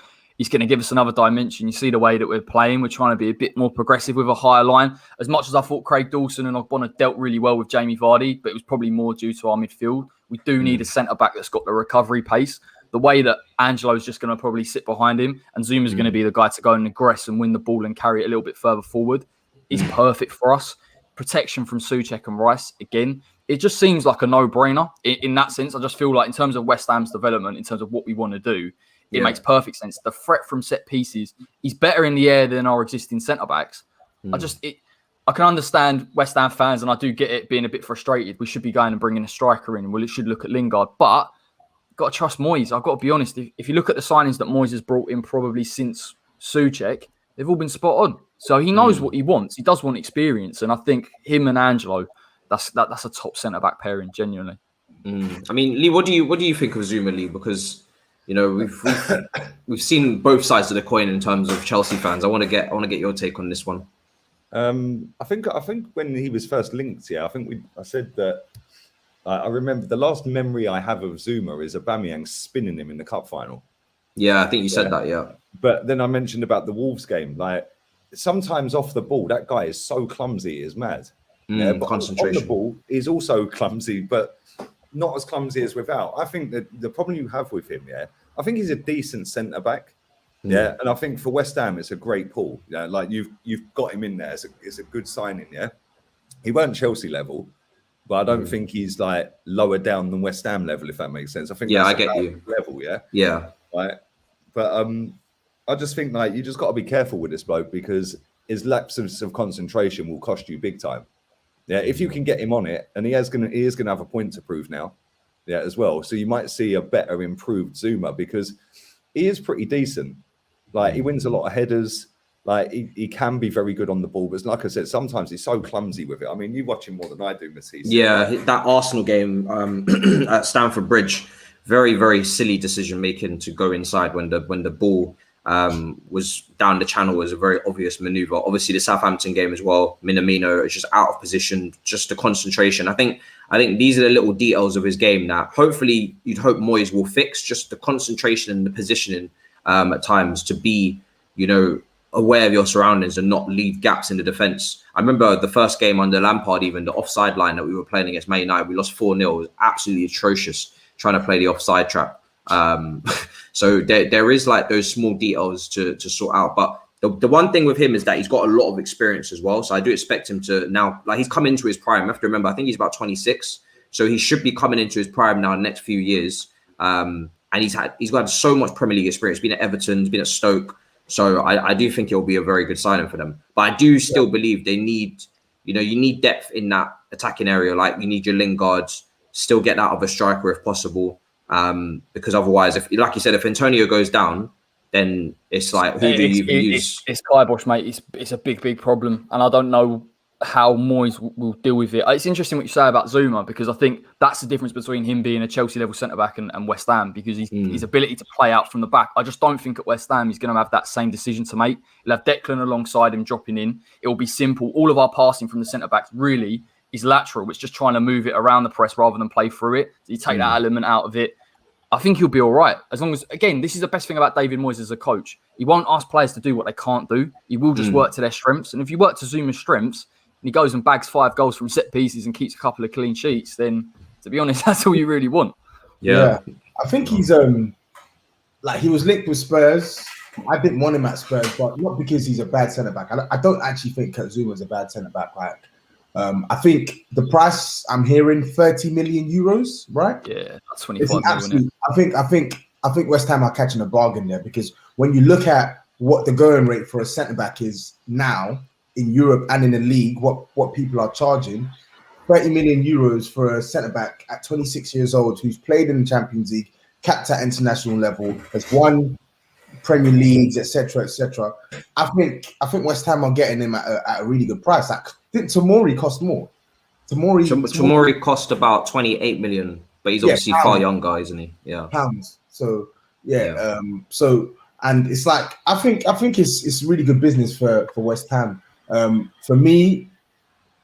going to give us another dimension. You see the way that we're playing. We're trying to be a bit more progressive with a higher line. As much as I thought Craig Dawson and Ogbonna dealt really well with Jamie Vardy, but it was probably more due to our midfield. We do need a centre-back that's got the recovery pace. The way that Angelo's just going to probably sit behind him and Zouma's going to be the guy to go and aggress and win the ball and carry it a little bit further forward is perfect for us. Protection from Souček and Rice, again, it just seems like a no-brainer in that sense. I just feel like in terms of West Ham's development, in terms of what we want to do, it makes perfect sense. The threat from set pieces, he's better in the air than our existing centre-backs. I can understand West Ham fans, and I do get it being a bit frustrated. We should be going and bringing a striker in. Well, it should look at Lingard, but got to trust Moyes. I've got to be honest. If you look at the signings that Moyes has brought in probably since Souček, they've all been spot on. So he knows what he wants. He does want experience. And I think him and Angelo, that's a top centre-back pairing, genuinely. I mean, Lee, what do you think of Zouma, Lee? Because, we've seen both sides of the coin in terms of Chelsea fans. I want to get your take on this one. I think when he was first linked, I said that I remember the last memory I have of Zouma is Aubameyang spinning him in the cup final. Yeah, I think you said that, yeah. But then I mentioned about the Wolves game. Like, sometimes off the ball, that guy is so clumsy, it's mad. But concentration. On the ball, he's also clumsy, but not as clumsy as without. I think that the problem you have with him, I think he's a decent centre-back. Yeah, and I think for West Ham, it's a great pull. Yeah, like you've got him in there. It's a good signing, yeah. He weren't Chelsea level, but I don't think he's like lower down than West Ham level, if that makes sense. I think I get you. Level, yeah. Yeah. Right. But I just think like you just got to be careful with this bloke, because his lapses of concentration will cost you big time. Yeah, if you can get him on it, and he is gonna have a point to prove now, yeah, as well. So you might see a better improved Zouma, because he is pretty decent. Like, he wins a lot of headers. Like he can be very good on the ball, but like I said, sometimes he's so clumsy with it. I mean, you watch him more than I do, Matisse. Yeah, that Arsenal game at Stamford Bridge, very, very silly decision making to go inside when the ball was down the channel was a very obvious maneuver. Obviously, the Southampton game as well, Minamino is just out of position, just the concentration. I think these are the little details of his game that hopefully you'd hope Moyes will fix, just the concentration and the positioning at times to be, aware of your surroundings and not leave gaps in the defence. I remember the first game under Lampard, even the offside line that we were playing against Man United, we lost 4-0. It was absolutely atrocious trying to play the offside trap. So there is like those small details to sort out. But the one thing with him is that he's got a lot of experience as well. So I do expect him to now, like he's come into his prime. You have to remember, I think he's about 26. So he should be coming into his prime now in the next few years. And he's got so much Premier League experience, been at Everton, he's been at Stoke. So I do think it'll be a very good signing for them. But I do still believe they need, you need depth in that attacking area. Like you need your Lingards, still get that other striker if possible. Because otherwise, if like you said, if Antonio goes down, then it's like, who do you use? It's Kibosh, mate. It's a big problem. And I don't know how Moyes will deal with it. It's interesting what you say about Zouma, because I think that's the difference between him being a Chelsea level centre-back and West Ham, because his ability to play out from the back. I just don't think at West Ham he's going to have that same decision to make. He'll have Declan alongside him dropping in. It will be simple. All of our passing from the centre-backs really is lateral. It's just trying to move it around the press rather than play through it. So you take that element out of it. I think he'll be all right. As long as, again, this is the best thing about David Moyes as a coach. He won't ask players to do what they can't do. He will just work to their strengths. And if you work to Zouma's strengths, and he goes and bags 5 goals from set pieces and keeps a couple of clean sheets, then to be honest, that's all you really want. Yeah. I think he's like he was linked with Spurs. I didn't want him at Spurs, but not because he's a bad centre back. I don't actually think Zouma is a bad centre back. Like I think the price I'm hearing 30 million euros, right? Yeah, that's 25 million. I think West Ham are catching a bargain there, because when you look at what the going rate for a centre back is now in Europe and in the league, what people are charging, 30 million euros for a centre back at 26 years old who's played in the Champions League, capped at international level, has won Premier Leagues, etc., etc. I think West Ham are getting him at a really good price. I think Tomori cost more. Tomori cost about 28 million, but he's obviously far younger, isn't he? Yeah, pounds. So and it's like I think it's really good business for West Ham. For me,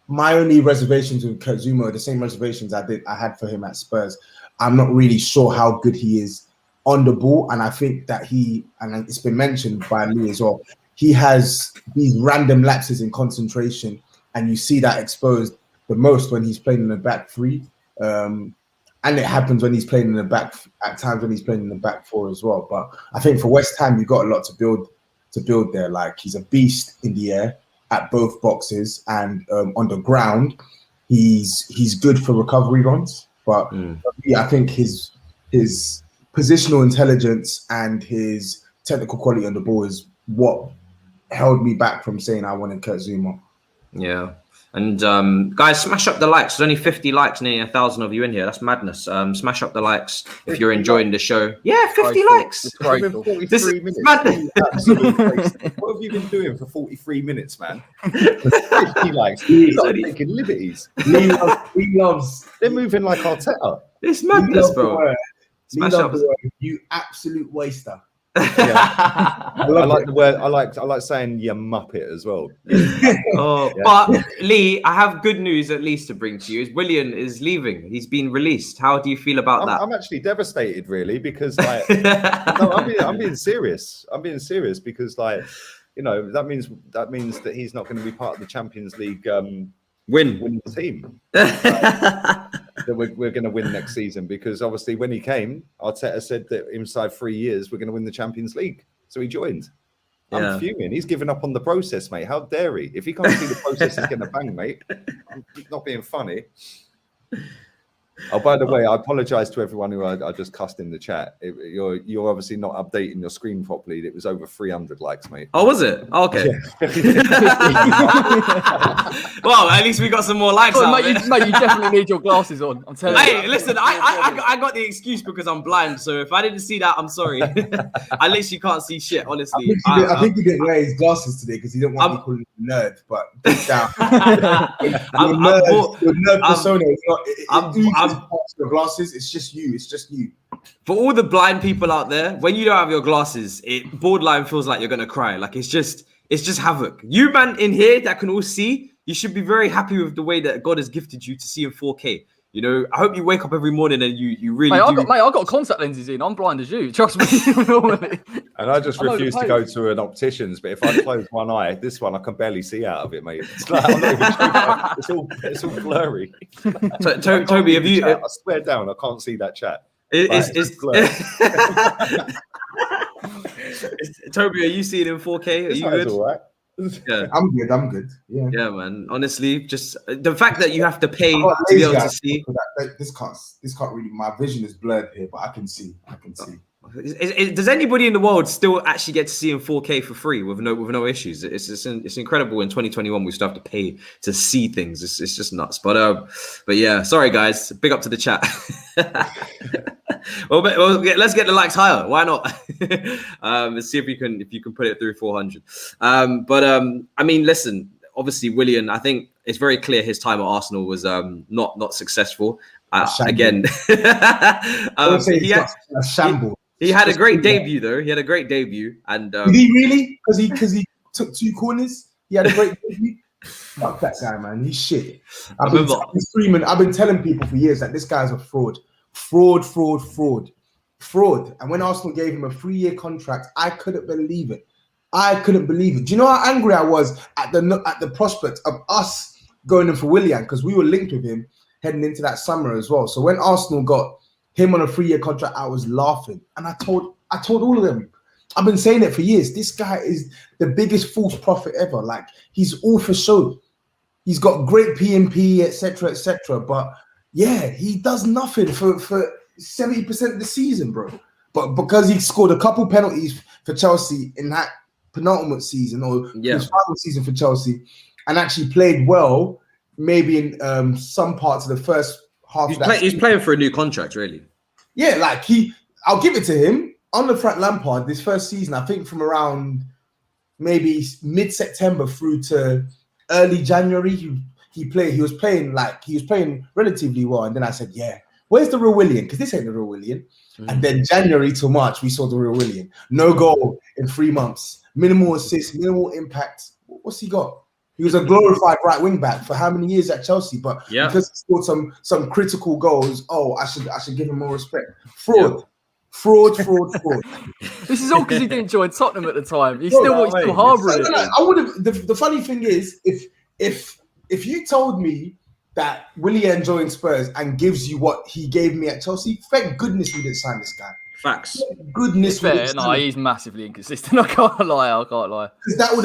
my only reservations with Zouma are the same reservations I had for him at Spurs. I'm not really sure how good he is on the ball, and I think that and it's been mentioned by Lee as well, he has these random lapses in concentration, and you see that exposed the most when he's playing in the back three, and it happens when he's playing in the back at times when he's playing in the back four as well. But I think for West Ham, you've got a lot to build there. Like he's a beast in the air at both boxes, and on the ground, he's good for recovery runs. But I think his positional intelligence and his technical quality on the ball is what held me back from saying I wanted Kurt Zouma. Yeah. And guys, smash up the likes. There's only 50 likes, nearly 1,000 of you in here. That's madness. Smash up the likes if you're enjoying the show. Yeah, 50 likes. It's 43 minutes. Madness. What have you been doing for 43 minutes, man? 50 likes. He's not taking liberties. He loves. They're moving like Arteta. It's madness, bro. Smash up. You absolute waster. Yeah. I like the word. I like saying you muppet as well. But Lee, I have good news at least to bring to you. Willian is leaving. He's been released. How do you feel about that? I'm actually devastated, really, because like, no, I'm being serious. I'm being serious because, like, that means that he's not going to be part of the Champions League winning team. That we're going to win next season, because obviously when he came, Arteta said that inside 3 years we're going to win the Champions League, so he joined. I'm fuming. He's given up on the process, mate. How dare he? If he can't see the process is going to bang, mate, I'm not being funny. Oh, by the way, I apologise to everyone who I just cussed in the chat. You're obviously not updating your screen properly. It was over 300 likes, mate. Oh, was it? Oh, okay. Yeah. Well, at least we got some more likes. Mate, you definitely need your glasses on. I'm telling you. Hey, listen, I got the excuse because I'm blind. So if I didn't see that, I'm sorry. I literally can't see shit, honestly. I think he didn't wear his glasses today because he didn't want me calling him a nerd. But deep down, your nerd persona is not. Your glasses, it's just you. It's just you. For all the blind people out there, when you don't have your glasses, it borderline feels like you're gonna cry. Like it's just havoc. You man in here that can all see, you should be very happy with the way that God has gifted you to see in 4K. You know, I hope you wake up every morning and you really do. I got contact lenses in. I'm blind as you. Trust me. Normally. And I just refuse to go to an optician's. But if I close one eye, this one I can barely see out of it, mate. It's like, I'm not even it's all blurry. Toby, have you? I swear down, I can't see that chat. Toby, are you seeing in 4K? Are you good? All right. Yeah, I'm good. Yeah, man. Honestly, just the fact that you have to pay to be able to see. This can't really. My vision is blurred here, but I can see. Does anybody in the world still actually get to see in 4K for free with no issues? It's incredible. In 2021, we still have to pay to see things. It's just nuts. But yeah, sorry guys. Big up to the chat. well, let's get the likes higher. Why not? Let's see if you can put it through 400. I mean, listen. Obviously, Willian. I think it's very clear his time at Arsenal was not successful. Again, a shamble. He had a great debut, though. He had a great debut, and did he really? Because he took 2 corners. He had a great debut. Fuck that guy, man. He's shit. I've been telling people for years that this guy's a fraud. And when Arsenal gave him a 3-year contract, I couldn't believe it. Do you know how angry I was at the prospect of us going in for Willian, because we were linked with him heading into that summer as well. So when Arsenal got him on a 3-year contract, I was laughing, and I told all of them. I've been saying it for years. This guy is the biggest false prophet ever. Like, he's all for show. He's got great P&P, etc. But yeah, he does nothing for 70% of the season, bro. But because he scored a couple penalties for Chelsea in that penultimate season or his final season for Chelsea, and actually played well, maybe in some parts of the first half. He's playing for a new contract, really. Yeah, like I'll give it to him. On the Frank Lampard, this first season, I think from around maybe mid-September through to early January, he was playing relatively well. And then I said, yeah, where's the real Willian? Because this ain't the real Willian. And then January to March, we saw the real Willian. No goal in 3 months. Minimal assists, minimal impact. What's he got? He was a glorified right wing back for how many years at Chelsea? But because he scored some critical goals, I should give him more respect. Fraud. This is all because he didn't join Tottenham at the time. He's still harbouring it. I would have. The funny thing is, if you told me that Willian joined Spurs and gives you what he gave me at Chelsea, thank goodness we didn't sign this guy. Facts. Thank goodness. Fair. No, he's massively inconsistent. I can't lie. Because that would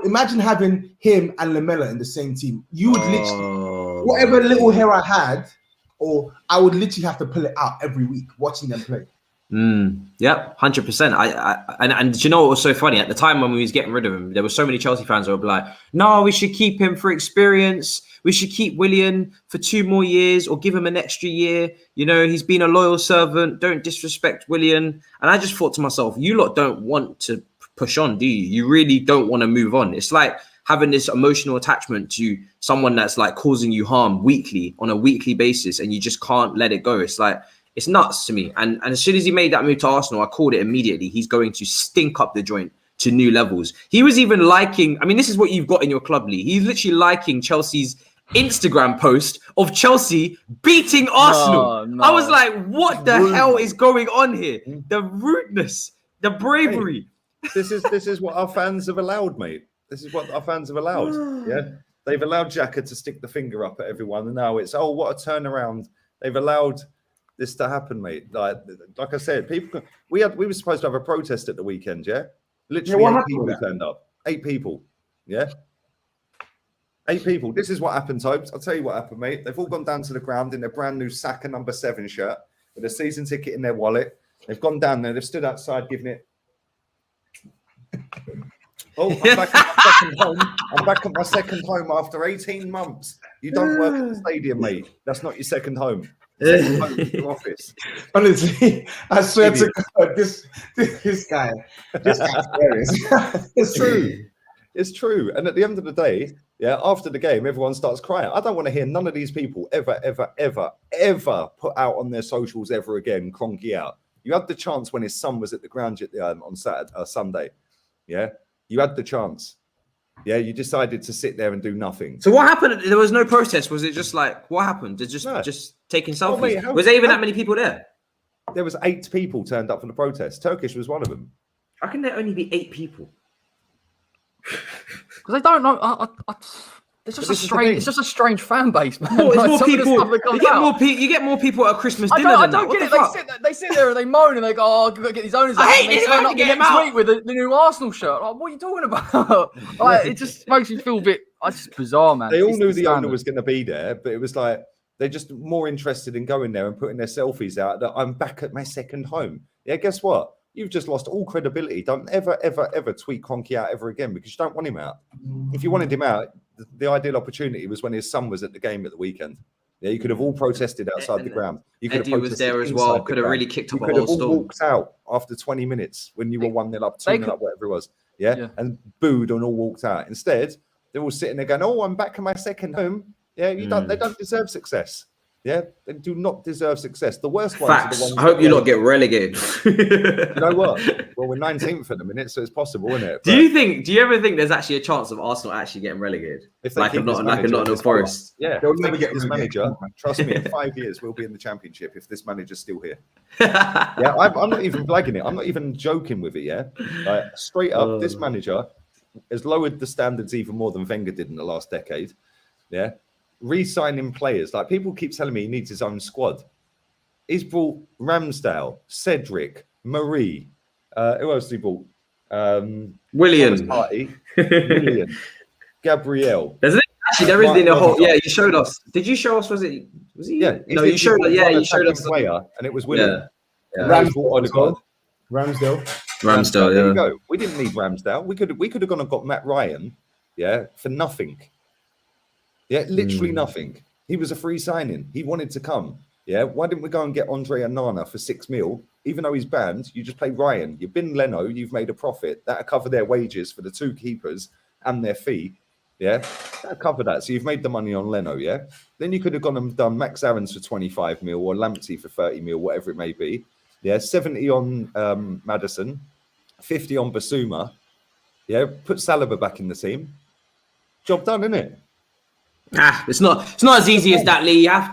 imagine having him and Lamella in the same team. You would literally, whatever little hair I had, or I would literally have to pull it out every week watching them play. Yeah, 100%. And do you know what was so funny? At the time when we was getting rid of him, there were so many Chelsea fans who were like, no, we should keep him for experience. We should keep Willian for 2 more years or give him an extra year. You know, he's been a loyal servant. Don't disrespect Willian. And I just thought to myself, you lot don't want to push on, do you? You really don't want to move on. It's like having this emotional attachment to someone that's like causing you harm on a weekly basis, and you just can't let it go. It's like, it's nuts to me. And as soon as he made that move to Arsenal, I called it immediately. He's going to stink up the joint to new levels. He was even liking, I mean, this is what you've got in your club league. He's literally liking Chelsea's Instagram post of Chelsea beating Arsenal. No. I was like, what the hell is going on here? The rudeness, the bravery. This is what our fans have allowed, mate. This is what our fans have allowed. Yeah. They've allowed Xhaka to stick the finger up at everyone. And now it's, what a turnaround. They've allowed this to happen, mate. Like I said, people. We were supposed to have a protest at the weekend, yeah. Literally 8 people turned up. 8 people, yeah. 8 people. This is what happened, Tobes. I'll tell you what happened, mate. They've all gone down to the ground in their brand new Saka number 7 shirt with a season ticket in their wallet. They've gone down there. They've stood outside giving it. Oh, I'm back at my second home. I'm back at my second home after 18 months. You don't work at the stadium, mate. That's not your second home. Second home is your office. Honestly, I swear to God, this guy's serious. It's true. It's true. And at the end of the day, yeah, after the game, everyone starts crying. I don't want to hear none of these people ever put out on their socials ever again, Cronky out. You had the chance when his son was at the ground on Sunday. Yeah, you had the chance. Yeah, you decided to sit there and do nothing. So what happened? There was no protest. Was it just like, what happened? Did just taking selfies? Mate, was there even that many people there? There was 8 people turned up for the protest. Turkish was one of them. How can there only be 8 people? Because they don't know. It's just a strange fan base, man. It's more people. You get more people at a Christmas dinner. I don't get it. They sit there and they moan and they go, "Oh, I've got to get these owners out." I hate it. Turn up next week with the new Arsenal shirt. Like, what are you talking about? Like, it just makes me feel a bit. It's just bizarre, man. They all knew the owner was going to be there, but it was like they're just more interested in going there and putting their selfies out. That I'm back at my second home. Yeah, guess what? You've just lost all credibility. Don't ever tweet Cronky out ever again because you don't want him out. If you wanted him out, the ideal opportunity was when his son was at the game at the weekend. Yeah, you could have all protested outside the ground. You could Eddie was there as well. Could have really kicked up a whole storm. You could have all walked out after 20 minutes when you were 1-0 up, 2-0 up, whatever it was. Yeah, and booed and all walked out. Instead, they're all sitting there going, "Oh, I'm back in my second home." Yeah, they don't deserve success. Yeah, they do not deserve success. The worst ones are the ones. I hope you not get relegated. You know what? Well, we're 19th at the minute, so it's possible, isn't it? Do you ever think there's actually a chance of Arsenal actually getting relegated? If they keep Nottingham Forest. Yeah, they'll never get this manager. Trust me, in 5 years we'll be in the Championship if this manager's still here. Yeah, I'm not even flagging it. I'm not even joking with it. Yeah, like, straight up, this manager has lowered the standards even more than Wenger did in the last decade. Yeah. Re-signing players. Like, people keep telling me he needs his own squad. He's brought Ramsdale, Cedric, Marie. Who else did he brought? Willian. Willian. Gabriel. There is in a whole. Yeah, you showed us. Did you show us? Was he? Yeah. No, you showed us. Yeah, you showed us. Player, and it was Willian. Yeah. Ramsdale. There you go. We didn't need Ramsdale. We could have gone and got Matt Ryan. Yeah, for nothing. Yeah, literally nothing. He was a free signing. He wanted to come. Yeah, why didn't we go and get Andre Onana for 6 mil? Even though he's banned, you just play Ryan. You've been Leno. You've made a profit. That'll cover their wages for the 2 keepers and their fee. Yeah, that'll cover that. So you've made the money on Leno. Yeah, then you could have gone and done Max Aarons for 25 mil or Lamptey for 30 mil, whatever it may be. Yeah, 70 on Maddison, 50 on Basuma. Yeah, put Saliba back in the team. Job done, isn't it? It's not as easy as that, Lee. You have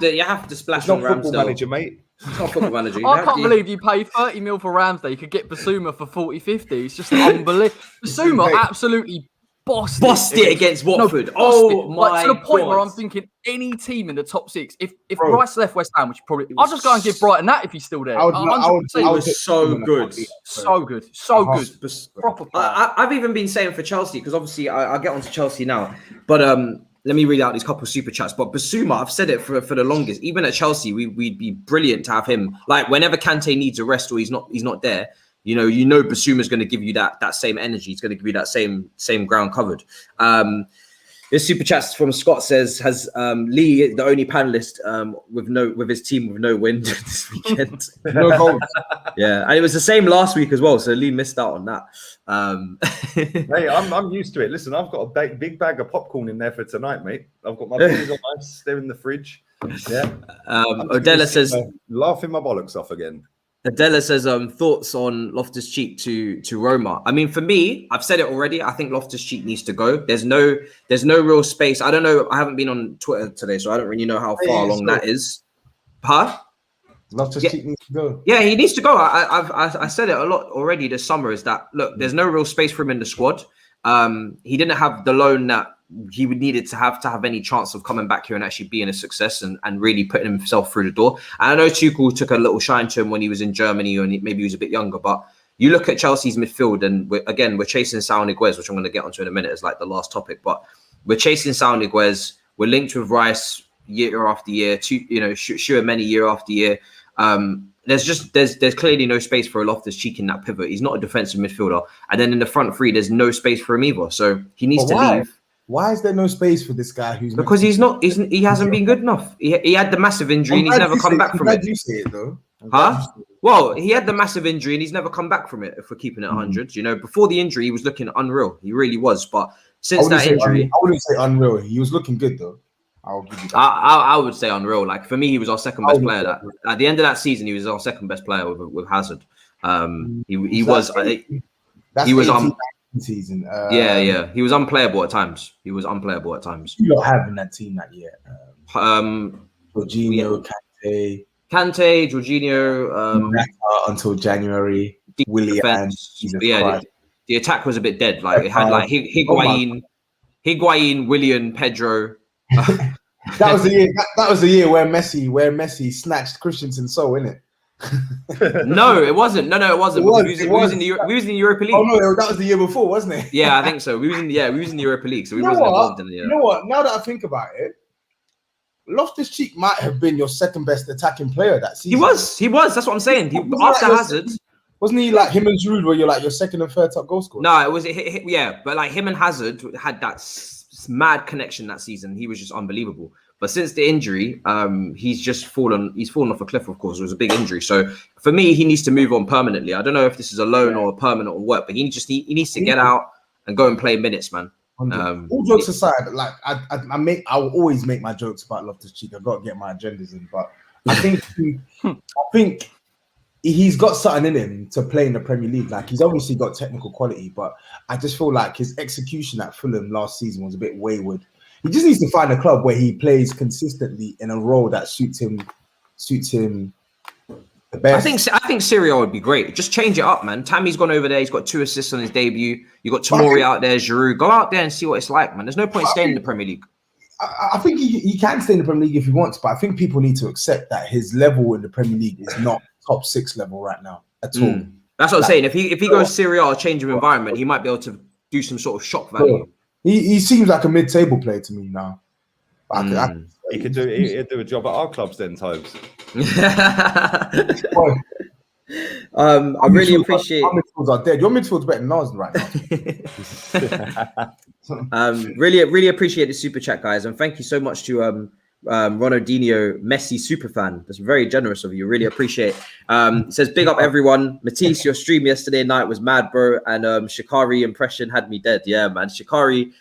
to splash on Ramsdale. Football manager, mate. It's not football manager. I can't believe you paid 30 mil for Ramsdale. You could get Basuma for 40-50. It's just unbelievable. Basuma absolutely bossed it against Watford. To the point where I'm thinking any team in the top 6. If Rice left West Ham, which probably I'll just go and give Brighton that if he's still there. It was so good. So good. Proper. I've even been saying for Chelsea, because obviously I'll get onto Chelsea now, but let me read out these couple of super chats. But Basuma, I've said it for the longest. Even at Chelsea, we'd be brilliant to have him. Like, whenever Kante needs a rest or he's not there, you know Basuma's going to give you that same energy. He's going to give you that same ground covered. This super chat from Scott says, has Lee, the only panelist with his team with no win this weekend? No goals. Yeah, and it was the same last week as well. So Lee missed out on that. Hey, I'm used to it. Listen, I've got a big bag of popcorn in there for tonight, mate. I've got my beers on ice. They're in the fridge. Yeah. Odella says, laughing my bollocks off again. Adela says, thoughts on Loftus-Cheek to Roma. I mean, for me, I've said it already. I think Loftus-Cheek needs to go. There's no real space. I don't know. I haven't been on Twitter today, so I don't really know how far along that is. Huh? Loftus-Cheek needs to go. Yeah, he needs to go. I said it a lot already this summer, is that, look, there's no real space for him in the squad. He didn't have the loan that he would needed to have any chance of coming back here and actually being a success and really putting himself through the door. And I know Tuchel took a little shine to him when he was in Germany and maybe he was a bit younger, but you look at Chelsea's midfield and we're chasing Saul Niguez, which I'm going to get onto in a minute as like the last topic. But we're chasing Saul Niguez. We're linked with Rice year after year. Tchouaméni year after year. There's clearly no space for a Loftus-Cheek in that pivot. He's not a defensive midfielder. And then in the front three, there's no space for him either. So he needs to leave. Why is there no space for this guy because he hasn't been good enough. He had the massive injury and he's never come back from it. You say it though. Huh? Well, he had the massive injury and he's never come back from it. If we're keeping it 100, before the injury, he was looking unreal. He really was. But since that injury, I wouldn't say unreal. He was looking good though. I'll give you that. I would say unreal. Like for me, he was our second best player. At the end of that season, he was our second best player with Hazard. He was season. He was unplayable at times. Who you don't have in that team that year? Jorginho, Kante, Jorginho, until January. Willian. The attack was a bit dead. Like it had like Higuain, Willian, Pedro. That was the year. That was the year where Messi snatched Christensen's soul, innit? No, it wasn't. No, it wasn't. We was in the Europa League. Oh no, that was the year before, wasn't it? Yeah, I think so. We was in the Europa League, so we wasn't involved in the year. You know what? Now that I think about it, Loftus-Cheek might have been your second best attacking player that season. He was. That's what I'm saying. After Hazard, wasn't he like him and Giroud, where you're like your second and third top goal scorer? No, it was but like him and Hazard had that mad connection that season. He was just unbelievable. But since the injury, he's just fallen off a cliff, of course. It was a big injury. So for me, he needs to move on permanently. I don't know if this is a loan or a permanent or what, but he needs to get out and go and play minutes, man. All jokes aside, like I will always make my jokes about Loftus-Cheek. I've got to get my agendas in, but I think he's got something in him to play in the Premier League. Like he's obviously got technical quality, but I just feel like his execution at Fulham last season was a bit wayward. He just needs to find a club where he plays consistently in a role that suits him the best. I think Syria would be great. Just change it up, man. Tammy's gone over there. He's got 2 assists on his debut. You got Tomori out there, Giroud. Go out there and see what it's like, man. There's no point staying in the Premier League. I think he can stay in the Premier League if he wants, but I think people need to accept that his level in the Premier League is not top 6 level right now at all. That's what I'm saying. If he goes Syria or change of environment, he might be able to do some sort of shock value. He seems like a mid-table player to me now. He'd do a job at our clubs then, Tobs. I really appreciate. Our midfields are dead. Your midfield's better than ours right now. Really appreciate the super chat, guys, and thank you so much to Ronaldinho Messi superfan. That's very generous of you. Really appreciate. It says big up everyone. Matisse, your stream yesterday night was mad, bro, and Shikari impression had me dead. Yeah, man, Shikari.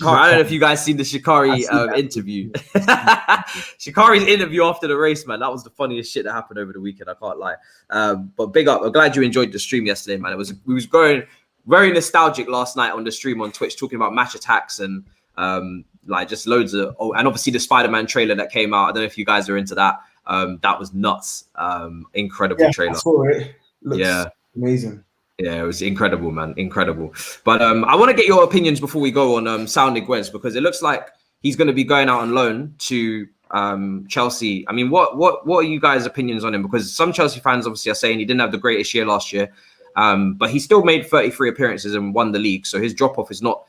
I don't know if you guys seen the Shikari interview. Shikari's interview after the race, man. That was the funniest shit that happened over the weekend. I can't lie. But big up. I'm glad you enjoyed the stream yesterday, man. We was going very nostalgic last night on the stream on Twitch, talking about match attacks and like just loads of. Oh, and obviously the Spider-Man trailer that came out. I don't know if you guys are into that. That was nuts. Incredible trailer. I saw it. Looks amazing. Yeah, it was incredible, man. Incredible. But I want to get your opinions before we go on Saul Niguez, because it looks like he's going to be going out on loan to Chelsea. I mean, what are you guys' opinions on him? Because some Chelsea fans obviously are saying he didn't have the greatest year last year, but he still made 33 appearances and won the league. So his drop-off is not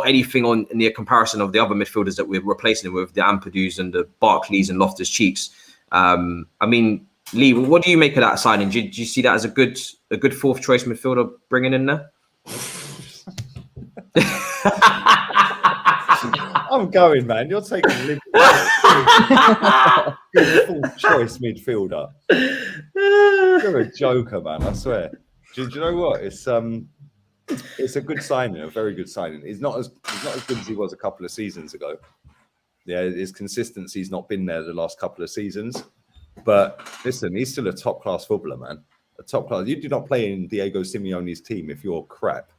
anything on in the comparison of the other midfielders that we're replacing him with, the Ampadu's and the Barkleys and Loftus-Cheeks. I mean, Lee, what do you make of that signing? Do you see that as a good fourth choice midfielder bringing in there? I'm going, man. You're taking Liverpool. Fourth choice midfielder. You're a joker, man. I swear. Do you know what? It's a good signing, a very good signing. He's not as good as he was a couple of seasons ago. Yeah, his consistency's not been there the last couple of seasons. But listen, he's still a top-class footballer, man. A top-class. You do not play in Diego Simeone's team if you're crap.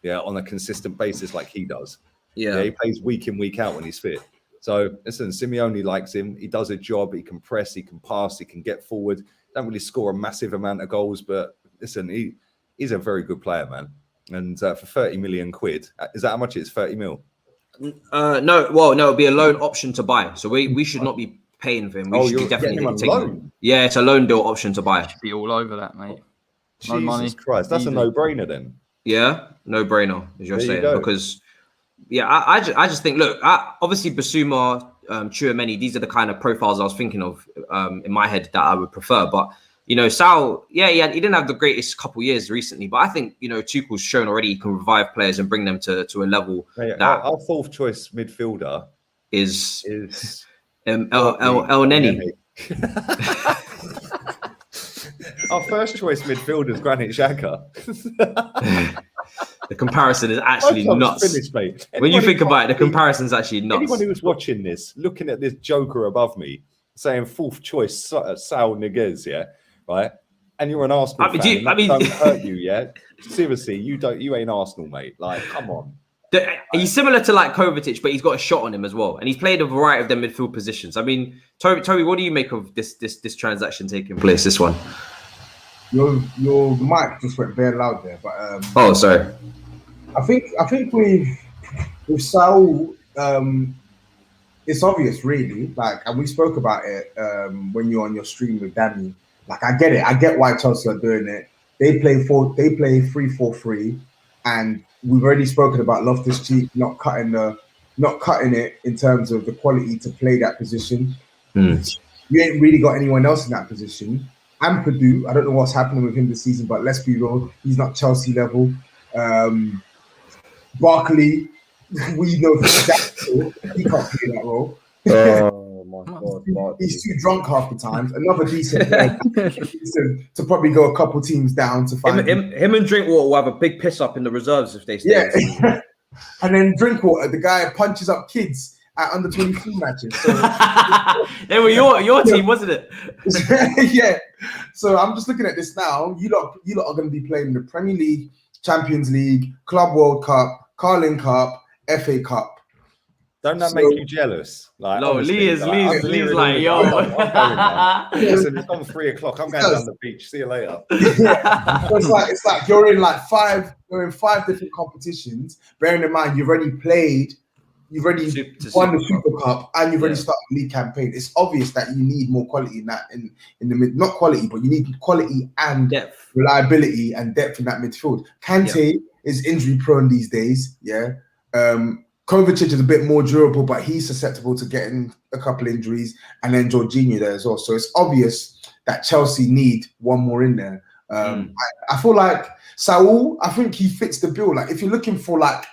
Yeah, on a consistent basis like he does. Yeah, he plays week in, week out when he's fit. So listen, Simeone likes him. He does a job. He can press. He can pass. He can get forward. Don't really score a massive amount of goals, but listen, he's a very good player, man. And for 30 million quid, is that how much it is? 30 mil? No. Well, no, it'll be a loan option to buy. So we should not be paying for him. We should be definitely taking him. Yeah, it's a loan deal option to buy. Should be all over that, mate. No money. Christ, that's a no-brainer then. Yeah, no-brainer, as you're saying, because Yeah, I just think, look, obviously Basuma, Tchouaméni, these are the kind of profiles I was thinking of in my head that I would prefer. But, you know, Sal, he didn't have the greatest couple years recently, but I think, you know, Tuchel's shown already he can revive players and bring them to a level that our fourth choice midfielder is El Neni. Our first choice midfielder is Granit Xhaka. The comparison is actually nuts. Finished, mate. When you think about it, the comparison is actually nuts. Anyone who was watching this, looking at this joker above me, saying fourth choice Sal Niguez, yeah, right? And you're an Arsenal fan. Don't hurt you, yeah. Seriously, you ain't Arsenal, mate. Like, come on. He's similar to like Kovacic, but he's got a shot on him as well, and he's played a variety of their midfield positions. I mean, Toby, what do you make of this transaction taking place? This one. Your mic just went very loud there, but oh, sorry. I think with Saul, it's obvious, really. Like, and we spoke about it when you're on your stream with Danny. Like, I get it. I get why Chelsea are doing it. They play 3-4-3, and we've already spoken about Loftus-Cheek not cutting it in terms of the quality to play that position. You ain't really got anyone else in that position. And Purdue, I don't know what's happening with him this season, but let's be real, he's not Chelsea level. Barkley, we know he can't play that role. Oh my God, he's too drunk half the time. Another decent player to probably go a couple teams down to find him and Drinkwater will have a big piss up in the reserves if they stay. Yeah, and then Drinkwater, the guy punches up kids at under 23 matches. So, they were your team, wasn't it? Yeah. So I'm just looking at this now. You lot are going to be playing the Premier League, Champions League, Club World Cup, Carling Cup, FA Cup. Don't that make you jealous? Like, no, Lee's like, yo. Listen, it's on 3 o'clock. I'm going down the beach. See you later. Yeah. So it's like you're in 5 different competitions. Bearing in mind you've already won the Super Cup and you've already started the league campaign. It's obvious that you need more quality in that in the mid, not quality, but you need quality and depth, reliability and depth in that midfield. Kante is injury prone these days. Yeah. Kovacic is a bit more durable, but he's susceptible to getting a couple injuries, and then Jorginho there as well. So it's obvious that Chelsea need one more in there. I feel like Saul, I think he fits the bill. Like, if you're looking for like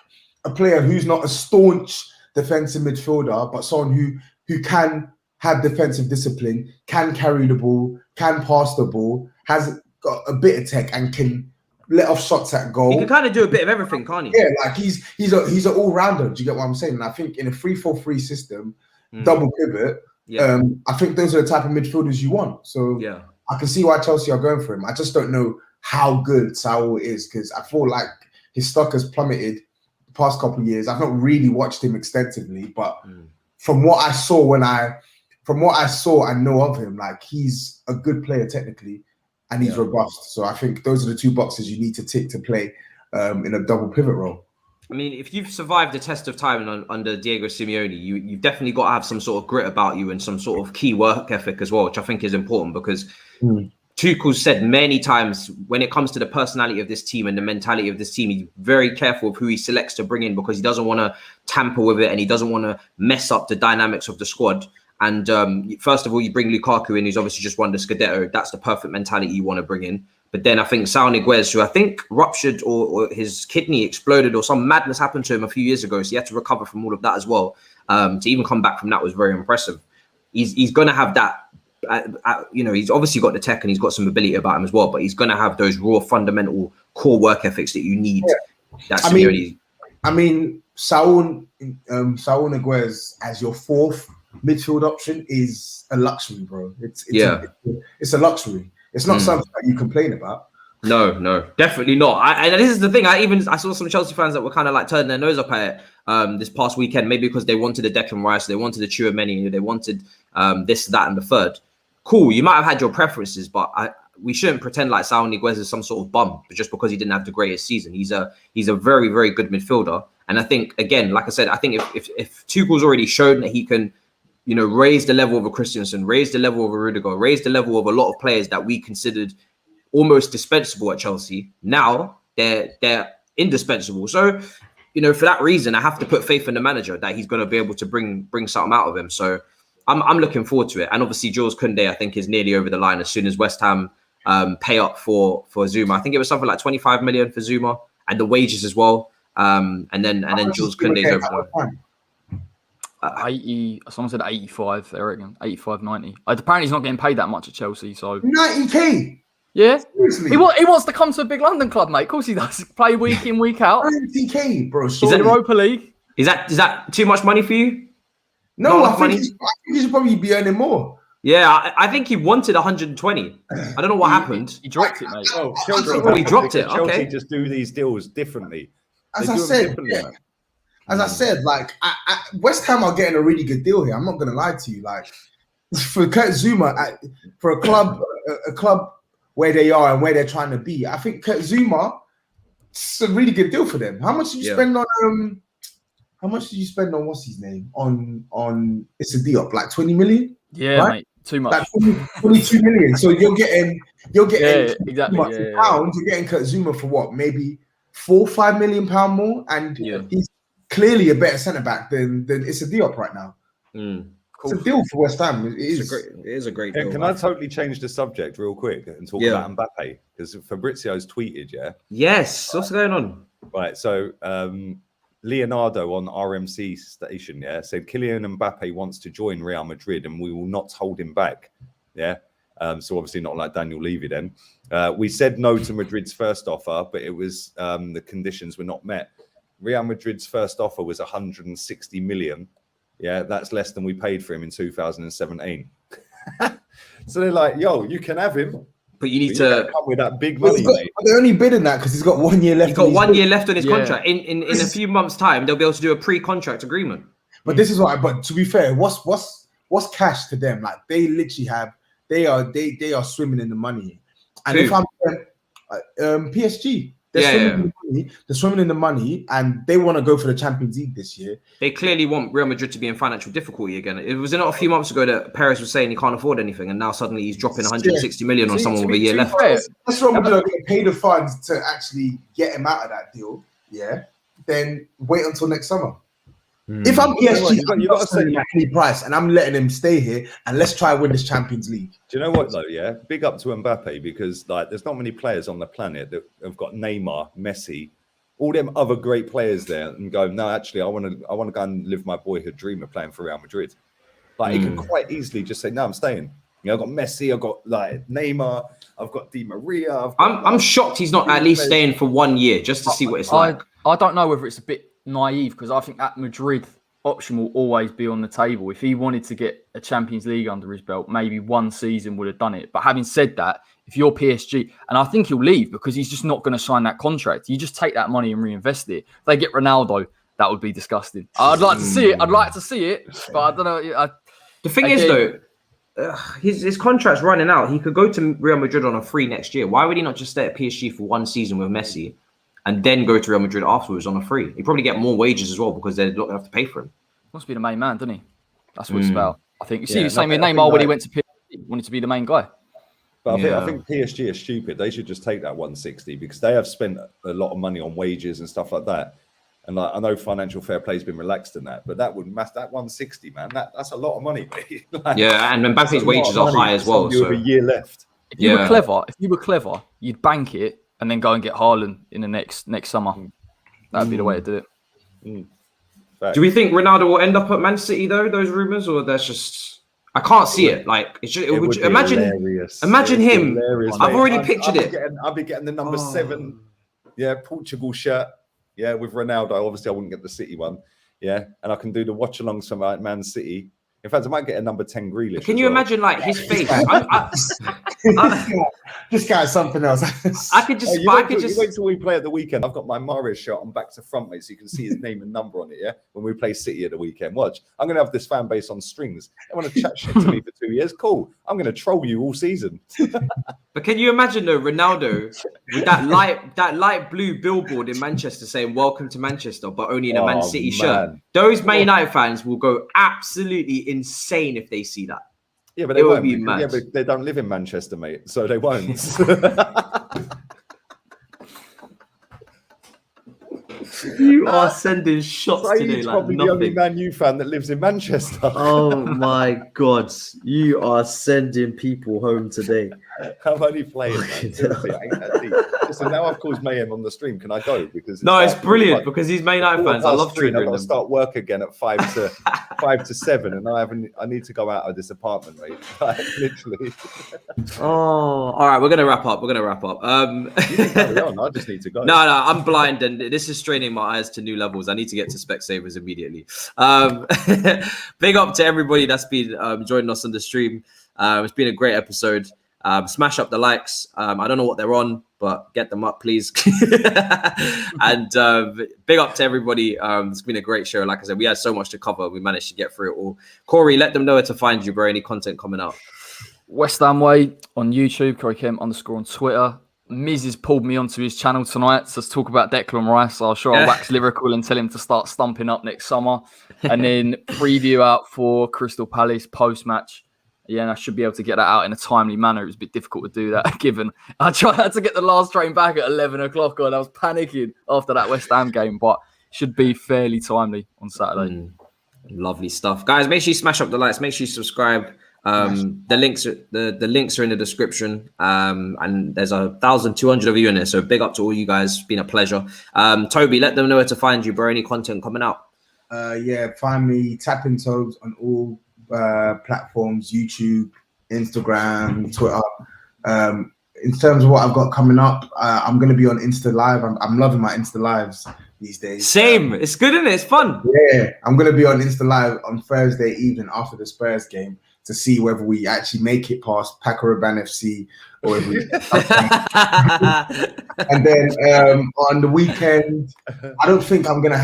a player who's not a staunch defensive midfielder, but someone who can have defensive discipline, can carry the ball, can pass the ball, has got a bit of tech and can let off shots at goal. He can kind of do a bit of everything, can't he? Yeah, like he's an all-rounder. Do you get what I'm saying? And I think in a 3-4-3 system, double pivot, I think those are the type of midfielders you want. So I can see why Chelsea are going for him. I just don't know how good Saul is, because I feel like his stock has plummeted the past couple of years. I've not really watched him extensively, but from what I saw and know of him, like, he's a good player technically. And he's robust. So I think those are the 2 boxes you need to tick to play in a double pivot role. I mean, if you've survived the test of time under Diego Simeone, you've definitely got to have some sort of grit about you and some sort of key work ethic as well, which I think is important, because Tuchel's said many times when it comes to the personality of this team and the mentality of this team, he's very careful of who he selects to bring in, because he doesn't want to tamper with it and he doesn't want to mess up the dynamics of the squad. And first of all, you bring Lukaku in, who's obviously just won the Scudetto. That's the perfect mentality you want to bring in. But then I think Sal Niguez, who I think ruptured or his kidney exploded or some madness happened to him a few years ago, so he had to recover from all of that as well. To even come back from that was very impressive. He's going to have that, he's obviously got the tech and he's got some ability about him as well, but he's going to have those raw, fundamental core work ethics that you need. I mean, Saul Niguez as your 4th midfield option is a luxury, bro. It's a luxury. It's not something that you complain about. No, definitely not. And this is the thing. I saw some Chelsea fans that were kind of like turning their nose up at it this past weekend, maybe because they wanted a Declan Rice, they wanted a Tchouaméni, they wanted this, that, and the third. Cool, you might have had your preferences, but we shouldn't pretend like Saul Niguez is some sort of bum just because he didn't have the greatest season. He's a very, very good midfielder. And I think, again, like I said, I think if Tuchel's already shown that he can, raise the level of a Christensen, raise the level of a Rudiger, raise the level of a lot of players that we considered almost dispensable at Chelsea. Now they're indispensable. So for that reason, I have to put faith in the manager that he's going to be able to bring something out of him. So I'm looking forward to it. And obviously, Jules Koundé, I think, is nearly over the line as soon as West Ham pay up for Zouma. I think it was something like 25 million for Zouma and the wages as well. And then Jules Koundé is over the line. 80, someone said 85, I reckon. 85, 90. Apparently, he's not getting paid that much at Chelsea. So 90k. Yeah. Seriously? He wants to come to a big London club, mate. Of course he does. Play week in, week out. 90k, bro. Is that Europa League? Is that too much money for you? No, I think he should probably be earning more. Yeah, I think he wanted 120. I don't know what happened. He dropped it, mate. Oh, Chelsea, he dropped it. Chelsea Okay. just do these deals differently. As I said, like West Ham are getting a really good deal here. I'm not gonna lie to you. Like for Kurt Zouma, for a club where they are and where they're trying to be, I think Kurt Zouma, it's a really good deal for them. How much did you spend on? How much did you spend on what's his name on Issa Diop? Like 20 million? Yeah, right? mate. Too much. Like 22 million. So you're getting exactly. pounds. You're getting Kurt Zouma for what? Maybe £4-5 million more, and he's clearly a better centre back than Issa Diop right now. Cool. It's a deal for West Ham. It is a great deal. Can I totally change the subject real quick and talk about Mbappe? Because Fabrizio's tweeted, Yes. What's going on? Right. So Leonardo on RMC station, said Kylian Mbappe wants to join Real Madrid and we will not hold him back. Yeah. So obviously not like Daniel Levy then. We said no to Madrid's first offer, but it was the conditions were not met. Real Madrid's first offer was 160 million. Yeah, that's less than we paid for him in 2017. So they're like, yo, you can have him. But you need to come with that big money, mate. They're only bidding that because he's got 1 year left. He's got 1 year left on his contract. In a few months' time, they'll be able to do a pre-contract agreement. But this is why. But to be fair, what's cash to them? Like they literally have. They are swimming in the money. And if I'm PSG, they're swimming in the money, and they want to go for the Champions League this year. They clearly want Real Madrid to be in financial difficulty again. It was not a few months ago that Perez was saying he can't afford anything, and now suddenly he's dropping 160 million on someone with a year left. That's Real Madrid are going to pay the funds to actually get him out of that deal. Yeah, then wait until next summer. If I'm PSG, you got to send him at any price, and I'm letting him stay here, and let's try and win this Champions League. Do you know what though? Yeah, big up to Mbappe, because like there's not many players on the planet that have got Neymar, Messi, all them other great players there, and go, no, actually, I want to go and live my boyhood dream of playing for Real Madrid. Like he can quite easily just say, no, I'm staying. You know, I've got Messi, I've got like Neymar, I've got Di Maria. I'm shocked he's not at least staying for 1 year just to see what it's like. I don't know whether it's a bit naive, because I think that Madrid option will always be on the table. If he wanted to get a Champions League under his belt, maybe one season would have done it. But having said that, if you're PSG, and I think he'll leave because he's just not going to sign that contract. You just take that money and reinvest it. If they get Ronaldo, that would be disgusting. I'd like to see it. But I don't know. The thing is, though, his contract's running out. He could go to Real Madrid on a free next year. Why would he not just stay at PSG for one season with Messi and then go to Real Madrid afterwards on a free? He'd probably get more wages as well because they're not going to have to pay for him. Must be the main man, doesn't he? That's what it's about. I think. You see the same with Neymar when he went to PSG. He wanted to be the main guy. But I think PSG are stupid. They should just take that 160 because they have spent a lot of money on wages and stuff like that. And like, I know financial fair play has been relaxed in that, but that would mass that 160, man. That's a lot of money, mate. Like, and Mbappe's wages are high as well. You have a year left. If you were clever, you'd bank it and then go and get Haaland in the next summer. That'd be the way to do it. Do we think Ronaldo will end up at Man City though? Those rumors, or that's just I can't see it. Like imagine him. I've already pictured it. I'll be getting the number 7, Portugal shirt. Yeah, with Ronaldo. Obviously, I wouldn't get the City one. Yeah, and I can do the watch alongs from like Man City. In fact, I might get a number 10 Grealish. Can you imagine like his face? This guy's something else. You wait till we play at the weekend. I've got my Mahrez shirt on back to front, mate, so you can see his name and number on it. Yeah, when we play City at the weekend, watch. I'm gonna have this fan base on strings. They want to chat shit to me for 2 years. Cool. I'm gonna troll you all season. But can you imagine though, Ronaldo with that light blue billboard in Manchester saying "Welcome to Manchester," but only in a Man City shirt? Those Man United fans will go absolutely insane if they see that. Yeah, but they won't. Yeah, but they don't live in Manchester, mate, so they won't. You are sending shots Saeed's today like probably the only nothing. Man U fan that lives in Manchester. Oh my God. You are sending people home today. I'm only playing, man. Seriously, I ain't that deep. Listen, now I've caused mayhem on the stream. Can I go? Because It's brilliant because he's Man United fans. I love triggering I've got to them. start work again at 5 to 7, and I need to go out of this apartment, mate. Like, literally. Oh, all right. We're gonna wrap up. You can carry on. I just need to go. No, I'm blind, and this is straining my eyes to new levels. I need to get to Specsavers immediately. Big up to everybody that's been joining us on the stream. It's been a great episode. Smash up the likes. I don't know what they're on, but get them up, please. And big up to everybody. It's been a great show. Like I said, we had so much to cover. We managed to get through it all. Corey, let them know where to find you, bro. Any content coming out? West Ham Way on YouTube, CoreyKM_ on Twitter. Miz has pulled me onto his channel tonight to talk about Declan Rice. So I'm sure I'll wax lyrical and tell him to start stumping up next summer. And then preview out for Crystal Palace post-match. Yeah, and I should be able to get that out in a timely manner. It was a bit difficult to do that, given I tried to get the last train back at 11 o'clock and I was panicking after that West Ham game, but should be fairly timely on Saturday. Lovely stuff. Guys, make sure you smash up the likes. Make sure you subscribe. The links are in the description. And there's 1,200 of you in there. So big up to all you guys. It's been a pleasure. Toby, let them know where to find you, bro. Any content coming out? Find me TapinTobs on all platforms, YouTube, Instagram, Twitter. In terms of what I've got coming up, I'm going to be on Insta Live. I'm loving my Insta Lives these days. Same. It's good, isn't it? It's fun. Yeah, I'm going to be on Insta Live on Thursday evening after the Spurs game to see whether we actually make it past Paco Rabanne FC or if we... And then on the weekend, I'm not sure if I'm going to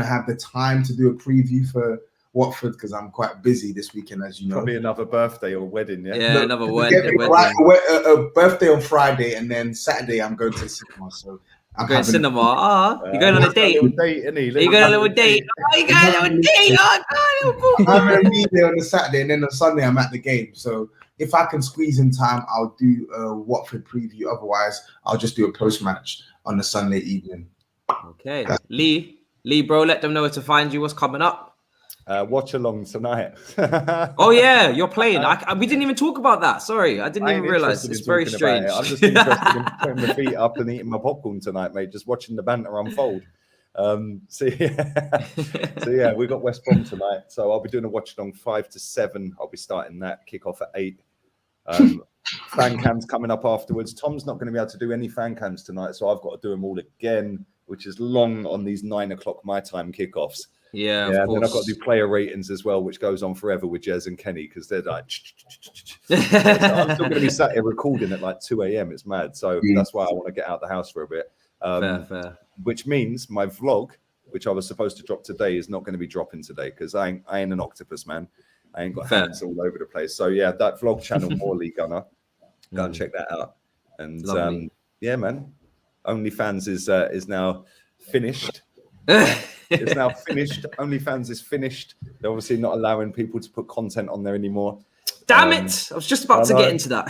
have the time to do a preview for Watford because I'm quite busy this weekend, as you know. Probably another birthday or wedding, yeah? Yeah, another wedding. A birthday on Friday, and then Saturday I'm going to the cinema. So I'm going to cinema. You're going on a date? Are you going on a little date? You going on a little date? I'm having a meal there on the Saturday, and then on Sunday I'm at the game. So if I can squeeze in time, I'll do a Watford preview. Otherwise, I'll just do a post-match on the Sunday evening. Okay. Lee, bro, let them know where to find you. What's coming up? Watch along tonight. Oh yeah, you're playing. We didn't even talk about that. Sorry, I didn't even realize. It's very strange. I'm just interested in putting my feet up and eating my popcorn tonight, mate. Just watching the banter unfold. So yeah, we got West Brom tonight. So I'll be doing a watch along 5 to 7. I'll be starting that. Kick off at 8. Fan cams coming up afterwards. Tom's not going to be able to do any fan cams tonight, so I've got to do them all again, which is long on these 9 o'clock my time kickoffs. Yeah, and then I've got to do player ratings as well, which goes on forever with Jez and Kenny because they're like. So I'm still going to be sat here recording at like 2 a.m. It's mad, so that's why I want to get out the house for a bit. Fair. Which means my vlog, which I was supposed to drop today, is not going to be dropping today because I ain't an octopus, man. I ain't got hands all over the place. So yeah, that vlog channel, Morley Gunner, go and check that out. And yeah, man, OnlyFans is now finished. It's now finished. OnlyFans is finished. They're obviously not allowing people to put content on there anymore. Damn it! I was just about to get into that.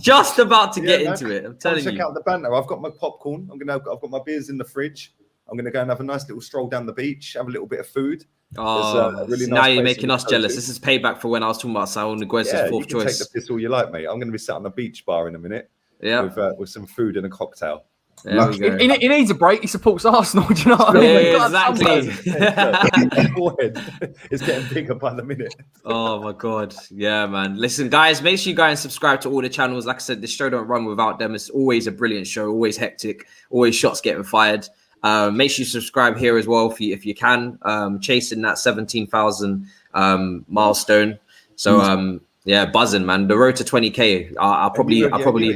Just about to get into it. I'm telling you. Check out the banter. I've got my popcorn. I've got my beers in the fridge. I'm gonna go and have a nice little stroll down the beach. Have a little bit of food. Really now you're making us jealous. This is payback for when I was talking about Saul Nguesa's fourth choice. Take the piss all you like, mate. I'm gonna be sat on a beach bar in a minute. Yeah, with some food and a cocktail. He needs a break. He supports Arsenal. Do you know what I mean? Exactly. It's getting bigger by the minute. Oh my God. Yeah, man. Listen, guys, make sure you guys subscribe to all the channels. Like I said, this show don't run without them. It's always a brilliant show, always hectic, always shots getting fired. Make sure you subscribe here as well if you can. Chasing that 17,000 milestone. So yeah, buzzing, man. The road to 20k. I'll probably.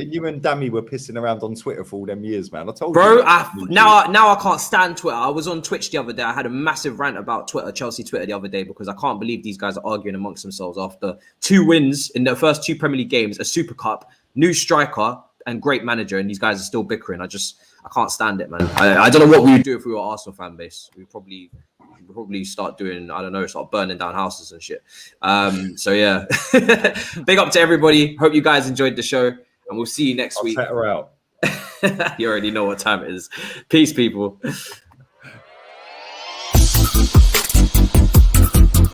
You and Dammy were pissing around on Twitter for all them years, man. I told you, bro. Now I can't stand Twitter. I was on Twitch the other day. I had a massive rant about Chelsea Twitter the other day because I can't believe these guys are arguing amongst themselves after 2 wins in their first 2 Premier League games, a Super Cup, new striker, and great manager, and these guys are still bickering. I can't stand it, man. I don't know what we would do if we were Arsenal fan base. We'd probably start doing, I don't know, start burning down houses and shit. So yeah, big up to everybody. Hope you guys enjoyed the show, and we'll see you next week. Set her out. You already know what time it is. Peace, people.